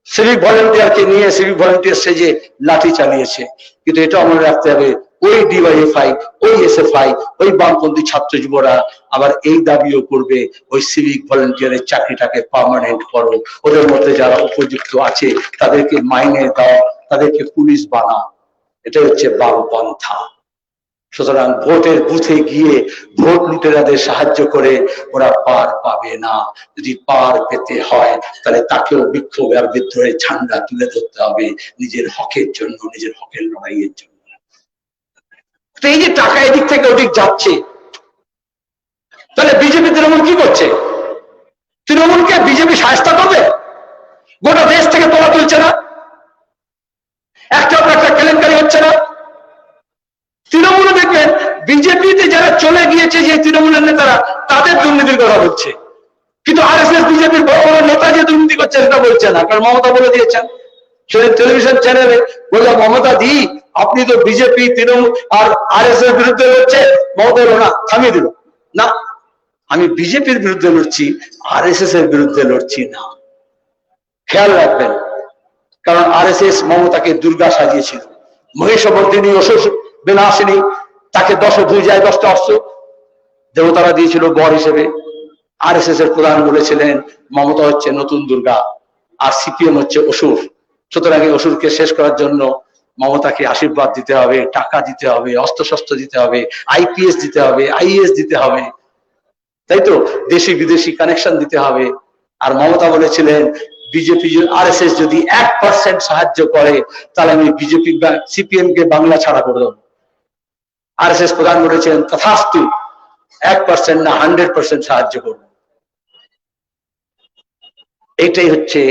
D: সিভিক ভলেন্টিয়ারকে নিয়ে সিভিক ভলেন্টিয়ার সেজে লাঠি চালিয়েছে। কিন্তু এটা মনে রাখতে হবে, ওই ডিওয়াইএফআই, ওই এসএফআই, ওই বামপন্থী ছাত্র যুবরা আবার এই দাবিও করবে ওই সিভিক ভলেন্টিয়ারের চাকরিটাকে পার্মানেন্ট করো, ওদের মধ্যে যারা উপযুক্ত আছে তাদেরকে মাইনে দাও, তাদেরকে পুলিশ বানাও। এটা হচ্ছে বামপন্থা। সুতরাং ভোটের বুথে গিয়ে ভোট লুটেরাদের সাহায্য করে ওরা পার পাবে না। যদি পার পেতে হয় তাহলে তাকেও বিক্ষোভ আর বিদ্রোহের ঝান্ডা তুলে ধরতে হবে নিজের হকের জন্য, নিজের হকের লড়াইয়ের জন্য। এই যে টাকা এদিক থেকে ওদিক যাচ্ছে, তাহলে বিজেপি তৃণমূল কি করছে? তৃণমূলকে বিজেপি সাহায্য করবে? গোটা দেশ থেকে তোলা তুলছে না, একটা কেলেঙ্কারি হচ্ছে না। তৃণমূলে দেখবেন বিজেপিতে যারা চলে গিয়েছে যে তৃণমূলের নেতারা, তাদের দুর্নীতির কথা বলছে, কিন্তু আরএসএস বিজেপির বড় বড় নেতা যে দুর্নীতি করছে সেটা বলছে না। কারণ মমতা বলে দিয়েছেন সেদিন টেলিভিশন চ্যানেলে, বললাম মমতা দি আপনি তো বিজেপি তৃণমূল আর আরএসএস বিরুদ্ধে লড়ছে। মমতা বলল না, থামিয়ে দিল, না আমি বিজেপির বিরুদ্ধে লড়ছি, আরএসএস এর বিরুদ্ধে লড়ছি না। খেয়াল রাখবেন, কারণ আরএসএস মমতাকে দুর্গা সাজিয়েছিল, মহিষবর্ধিনী অসুর বিনাশিনী, তাকে 10 ভুজায় 10টা অস্ত্র দেবতারা দিয়েছিল বর হিসেবে। আরএসএস এর প্রধান বলেছিলেন মমতা হচ্ছে নতুন দুর্গা আর সিপিএম হচ্ছে অসুর। সুতরাং এই অসুরকে শেষ করার জন্য মমতাকে আশীর্বাদ দিতে হবে, টাকা দিতে হবে, অস্ত্রশস্ত্র দিতে হবে, আইপিএস দিতে হবে, আইএস দিতে হবে, তাই তো, দেশি বিদেশি কানেকশন দিতে হবে। আর মমতা বলেছিলেন বিজেপি আরএসএস যদি 1% সাহায্য করে তাহলে আমি বিজেপি সিপিএম কে বাংলা ছাড়া করে দেবো। আরএসএস প্রধান বলেছেন তথাস্তু, 1% না 100% সাহায্য করবো। এইটাই হচ্ছে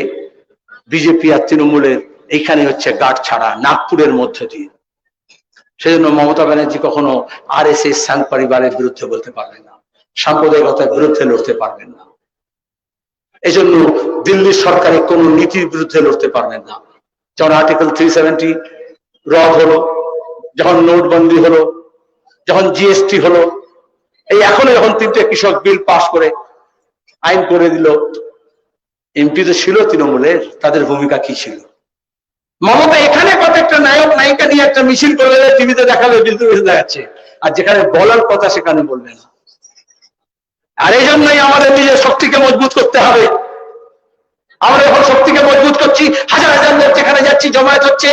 D: বিজেপি আর তৃণমূলের, এইখানে হচ্ছে গাঁট ছাড়া নাগপুরের মধ্য দিয়ে। সেজন্য মমতা ব্যানার্জি কখনো আরএসএস সংঘ পরিবারের বিরুদ্ধে বলতে পারবেন না, সাম্প্রদায়িকতার বিরুদ্ধে লড়তে পারবেন না। এজন্য দিল্লির সরকারের কোন নীতির বিরুদ্ধে লড়তে পারবেন না। যখন আর্টিকেল 370 রদ হলো, যখন নোটবন্দি হলো, যখন জিএসটি হলো, এই এখনো যখন 3টে কৃষক বিল পাস করে আইন করে দিল, এমপি তো ছিল তৃণমূলের, তাদের ভূমিকা কি ছিল? মমতা এখানে কত নায়ক নায়িকা নিয়ে একটা মিছিল করে টিভিতে দেখাবে, বিলতে দেখাচ্ছে, আর যেখানে বলার কথা সেখানে বলবে না। আর এই জন্যই আমাদের নিজের শক্তিকে মজবুত করতে হবে। আমরা এখন শক্তিকে মজবুত করছি, হাজার হাজার লোক যেখানে যাচ্ছি জমায়েত হচ্ছে।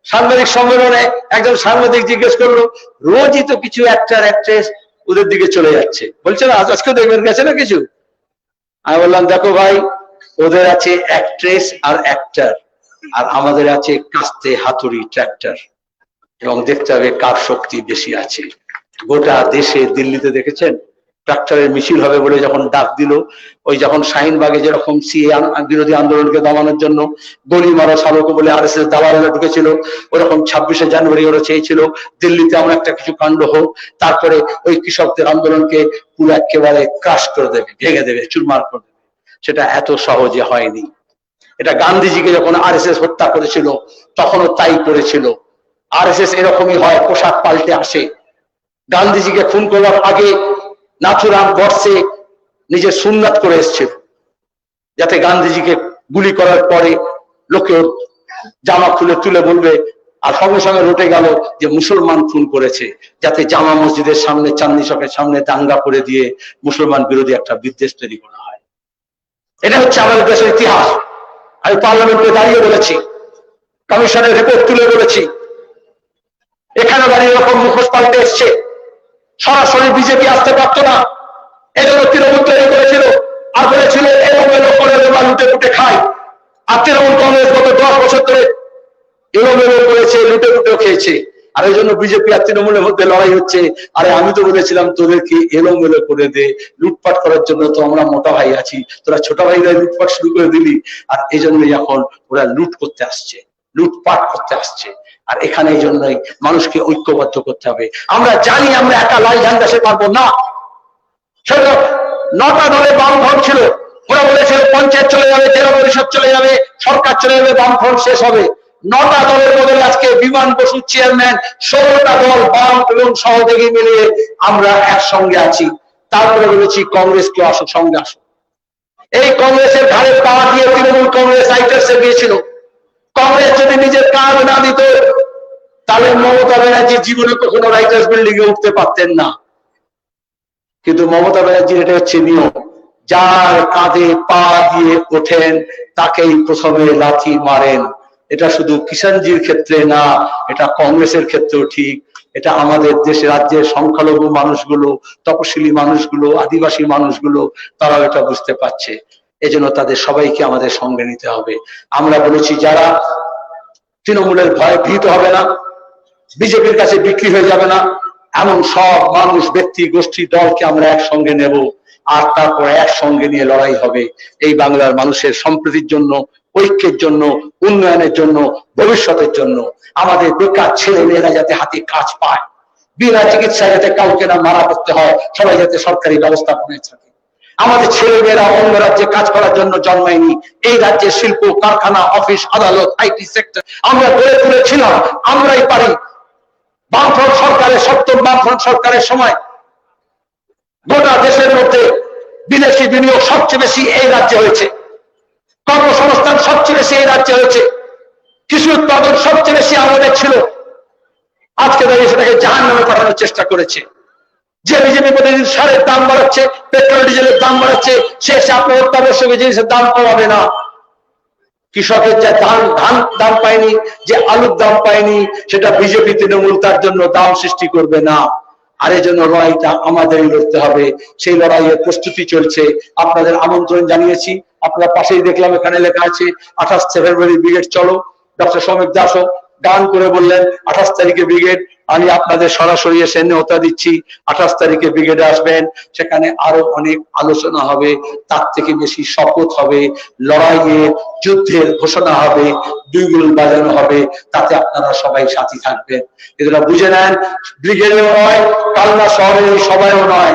D: সাংবাদিক সম্মেলনে একজন সাংবাদিক জিজ্ঞেস করলো, রোজই তো কিছু অ্যাক্টর অ্যাক্ট্রেস ওদের দিকে চলে যাচ্ছে, বলছে না আজকেও দেখবেন গেছে না কিছু। আমি বললাম দেখো ভাই, ওদের আছে অ্যাক্ট্রেস আর অ্যাক্টর, আর আমাদের আছে কাস্তে হাতুড়ি ট্র্যাক্টর, এবং দেখতে হবে কার শক্তি বেশি আছে। গোটা দেশে দিল্লিতে দেখেছেন ট্রাক্টরের মিছিল হবে বলে যখন ডাক দিল, ওই যখন শাহিনবাগে যেরকম সিএ বিরোধী আন্দোলনকে দমানোর জন্য গলি মারা সালকে বলে আরএসএস দালালেরা ঢুকেছিল, ওরকম 26শে জানুয়ারি ওরা চেয়েছিল দিল্লিতে এমন একটা কিছু কাণ্ড হোক, তারপরে ওই কৃষকদের আন্দোলনকে পুরো একেবারে ক্রাশ করে দেবে, ভেঙে দেবে, চুরমার করে দেবে। সেটা এত সহজে হয়নি। এটা গান্ধীজিকে যখন আরএসএস হত্যা করেছিল তখনও তাই করেছিল। আরএসএস এরকমই হয়, পোশাক পাল্টে আসে। গান্ধীজিকে খুন করার আগে নাথুরাম গডসে নিজের সুন্নাত করে এসেছিল, যাতে গান্ধীজিকে গুলি করার পরে লোকে জামা খুলে তুলে বলবে আর সঙ্গে সঙ্গে রটে গেল যে মুসলমান খুন করেছে, যাতে জামা মসজিদের সামনে, চাঁদনী চকের সামনে দাঙ্গা করে দিয়ে মুসলমান বিরোধী একটা বিদ্বেষ তৈরি করা হয়। এটা হচ্ছে আমাদের দেশের ইতিহাস। আমি পার্লামেন্টে দাঁড়িয়ে বলেছি, কমিশনের রিপোর্ট তুলে বলেছি, এখানে দাঁড়িয়ে এরকম মুখোশ পাল্টে এসছে। সরাসরি বিজেপি আসতে পারত না, এজন্য তৃণমূল তৈরি করেছিল আর বলেছিল এলোমেলো করে দেবা, লুটে পুটে খায়। আর তৃণমূল কংগ্রেস গত 10 বছর ধরে এলোমেলো করেছে, লুটে পুটেও খেয়েছে। আর এই জন্য বিজেপি আর তৃণমূলের মধ্যে লড়াই হচ্ছে। আরে আমি তো বলেছিলাম তোদেরকে এলোমেলো করে দে, লুটপাট করার জন্য তো আমরা মোটা ভাই আছি, তোরা ছোট ভাইরা লুটপাট শুরু করে দিলি। আর এই জন্যই এখন ওরা লুট করতে আসছে, লুটপাট করতে আসছে। আর এখানে এই জন্যই মানুষকে ঐক্যবদ্ধ করতে হবে। আমরা জানি আমরা একা লাল ঝান্ডা সে পারবো না। সেটা 9টা দলে বামফ্রন্ট ছিল, ওরা বলেছিল পঞ্চায়েত চলে যাবে, জেলা পরিষদ চলে যাবে, সরকার চলে যাবে, বামফ্রন্ট শেষ হবে। 9টা দলের বদলে আজকে বিমান বসু চেয়ারম্যান, 16টা দল বাম এবং সহযোগী মিলিয়ে আমরা একসঙ্গে আছি। তারপরে বলেছি কংগ্রেসকে আসো, সঙ্গে আসো। এই কংগ্রেসের ঘাড়ে পা দিয়ে তৃণমূল কংগ্রেস আইটার্সে গিয়েছিল। কংগ্রেস যদি নিজের কাজ না দিত তাহলে মমতা ব্যানার্জি জীবনে কখনো রাইটার্স বিল্ডিং এ উঠতে পারতেন না। কিন্তু মমতা ব্যানার্জির এটা হচ্ছে নিয়ম, যার কাঁধে পা দিয়ে ওঠেন তাকেই প্রথমে লাথি মারেন। এটা শুধু কিষাণজির ক্ষেত্রে না, এটা কংগ্রেসের ক্ষেত্রেও ঠিক। এটা আমাদের দেশে রাজ্যের সংখ্যালঘু মানুষগুলো, তপশিলি মানুষগুলো, আদিবাসী মানুষগুলো, তারাও এটা বুঝতে পারছে। এজন্য তাদের সবাইকে আমাদের সঙ্গে নিতে হবে। আমরা বলেছি যারা তৃণমূলের ভয়ে ভীত হবে না, বিজেপির কাছে বিক্রি হয়ে যাবে না, এমন সব মানুষ, ব্যক্তি, গোষ্ঠী, দলকে আমরা একসঙ্গে নেব। আর তারপর একসঙ্গে নিয়ে লড়াই হবে এই বাংলার মানুষের সম্প্রীতির জন্য, ঐক্যের জন্য, উন্নয়নের জন্য, ভবিষ্যতের জন্য। আমাদের বেকার ছেলে মেয়েরা যাতে হাতে কাজ পায়, বিনা চিকিৎসায় যাতে কাউকে না মারা করতে হয়, সবাই যাতে সরকারি ব্যবস্থাপনায় থাকে। আমাদের ছেলে মেয়েরা অন্য রাজ্যে কাজ করার জন্য জন্মায়নি। এই রাজ্যের শিল্প, কারখানা, অফিস, আদালত, আইটি সেক্টর আমরা গড়ে তুলেছিলাম, আমরাই পারি। বামফ্রন্ট সরকারের, 7ম বামফ্রন্ট সরকারের সময় গোটা দেশের মধ্যে বিদেশি বিনিয়োগ সবচেয়ে বেশি এই রাজ্যে হয়েছে, কর্মসংস্থান সবচেয়ে বেশি এই রাজ্যে হয়েছে, কৃষি উৎপাদন সবচেয়ে বেশি আমাদের ছিল। আজকে দাঁড়িয়ে সেটাকে জাহান্নামে পাঠানোর চেষ্টা করেছে। যে বিজেপি প্রতিদিন সারের দাম বাড়াচ্ছে, পেট্রোল ডিজেলের দাম বাড়াচ্ছে, শেষে আপনার অত্যাবশ্যক জিনিসের দাম কমাবে না। কৃষকের যে ধান দাম পায়নি, যে আলুর দাম পায়নি, সেটা বিজেপি তৃণমূল তার জন্য দাম সৃষ্টি করবে না। আর এই জন্য লড়াইটা আমাদেরই লড়তে হবে। সেই লড়াইয়ের প্রস্তুতি চলছে। আপনাদের আমন্ত্রণ জানিয়েছি, আপনারা পাশেই দেখলাম এখানে লেখা আছে 28 ফেব্রুয়ারি ব্রিগেড চলো। ডক্টর সমীপ দাসও গান করে বললেন 28 তারিখে ব্রিগেড। আমি আপনাদের সরাসরি এসে নেওতা দিচ্ছি, 28 তারিখে ব্রিগেডে আসবেন। সেখানে আরো অনেক আলোচনা হবে, তার থেকে বেশি শপথ হবে, লড়াইয়ের, যুদ্ধের ঘোষণা হবে, বিগুল বাজানো হবে। তাতে আপনারা সবাই সাথী থাকবেন। এগুলো বুঝে নেন, ব্রিগেডেও নয়, কালনা শহরের সবাইও নয়,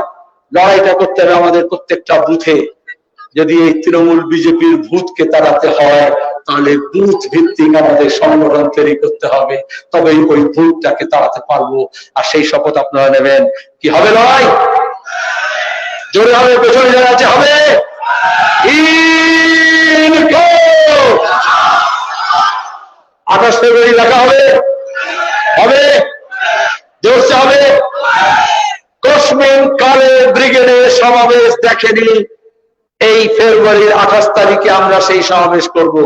D: লড়াইটা করতে হবে আমাদের প্রত্যেকটা বুথে। যদি এই তৃণমূল বিজেপির ভূতকে তাড়াতে হয় তাহলে বুথ ভিত্তিক আমাদের সংগঠন তৈরি করতে হবে, তবেই ওই ভূতটাকে তাড়াতে পারবো। আর সেই শপথ আপনারা নেবেন। কি হবে লড়াই? জোরে হবে, পেছনে যারা আছে হবে। 28 ফেব্রুয়ারি লেখা হবে, হবে, জোরসে হবে। কসমিন কালে ব্রিগেডের সমাবেশ দেখেনি, এই ফেব্রুয়ারির 28 তারিখে আমরা সেই সমাবেশ করব।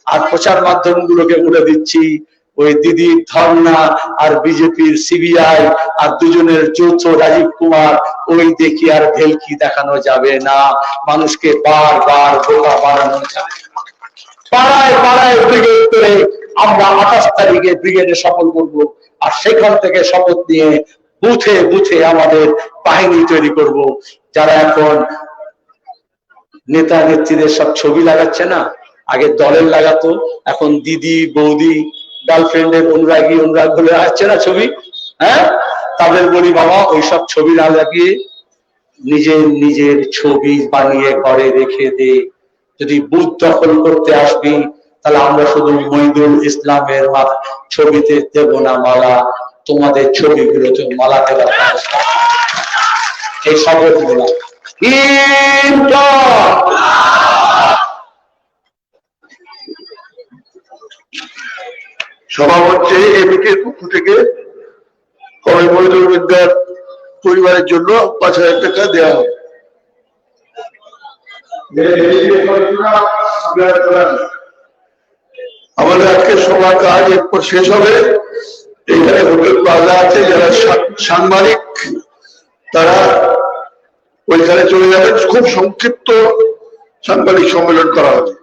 D: আর প্রচার মাধ্যমগুলোকে বলে দিচ্ছি, ওই দিদির ধর্ণা আর বিজেপির সিবিআই আর দুজনের যৌথ রাজীব কুমার, ওই দেখি আর ভেলকি দেখানো যাবে না। মানুষকে বারবার বোকা বানানো যাবে। পাড়ায় পাড়ায় ব্রিগেড করে আমরা 28 তারিখে ব্রিগেডে সফল করব। আর সেখান থেকে শপথ নিয়ে বুথে বুথে আমাদের বাহিনী তৈরি করব। যারা এখন নেতা নেত্রীদের সব ছবি লাগাচ্ছে না, আগে দলের লাগাতো, এখন দিদি, বৌদি, গার্লফ্রেন্ডের অনুরাগী, অনুরাগ বলে আসছে না ছবি। হ্যাঁ, তাদের বলি বাবা ওইসব ছবি না লাগিয়ে নিজের নিজের ছবি বানিয়ে ঘরে রেখে দে। যদি বুথ দখল করতে আসবি তাহলে আমরা শুধু মহিদুল ইসলামের ছবিতে দেব না মালা, তোমাদের ছবিগুলোতে মালা দেওয়ার ব্যবস্থা। এই শপথ নিলাম।
C: সভামঞ্চে এবিটির পক্ষ থেকে কমল মহিদুল বিদ্যার পরিবারের জন্য 5,000 টাকা দেওয়া হবে। আমাদের আজকে সবার কাজ এরপর শেষ হবে। এখানে হোটেল প্লাজা আছে, যারা সাংবাদিক তারা ওইখানে চলে যাবেন। খুব সংক্ষিপ্ত সাংবাদিক সম্মেলন করা হবে।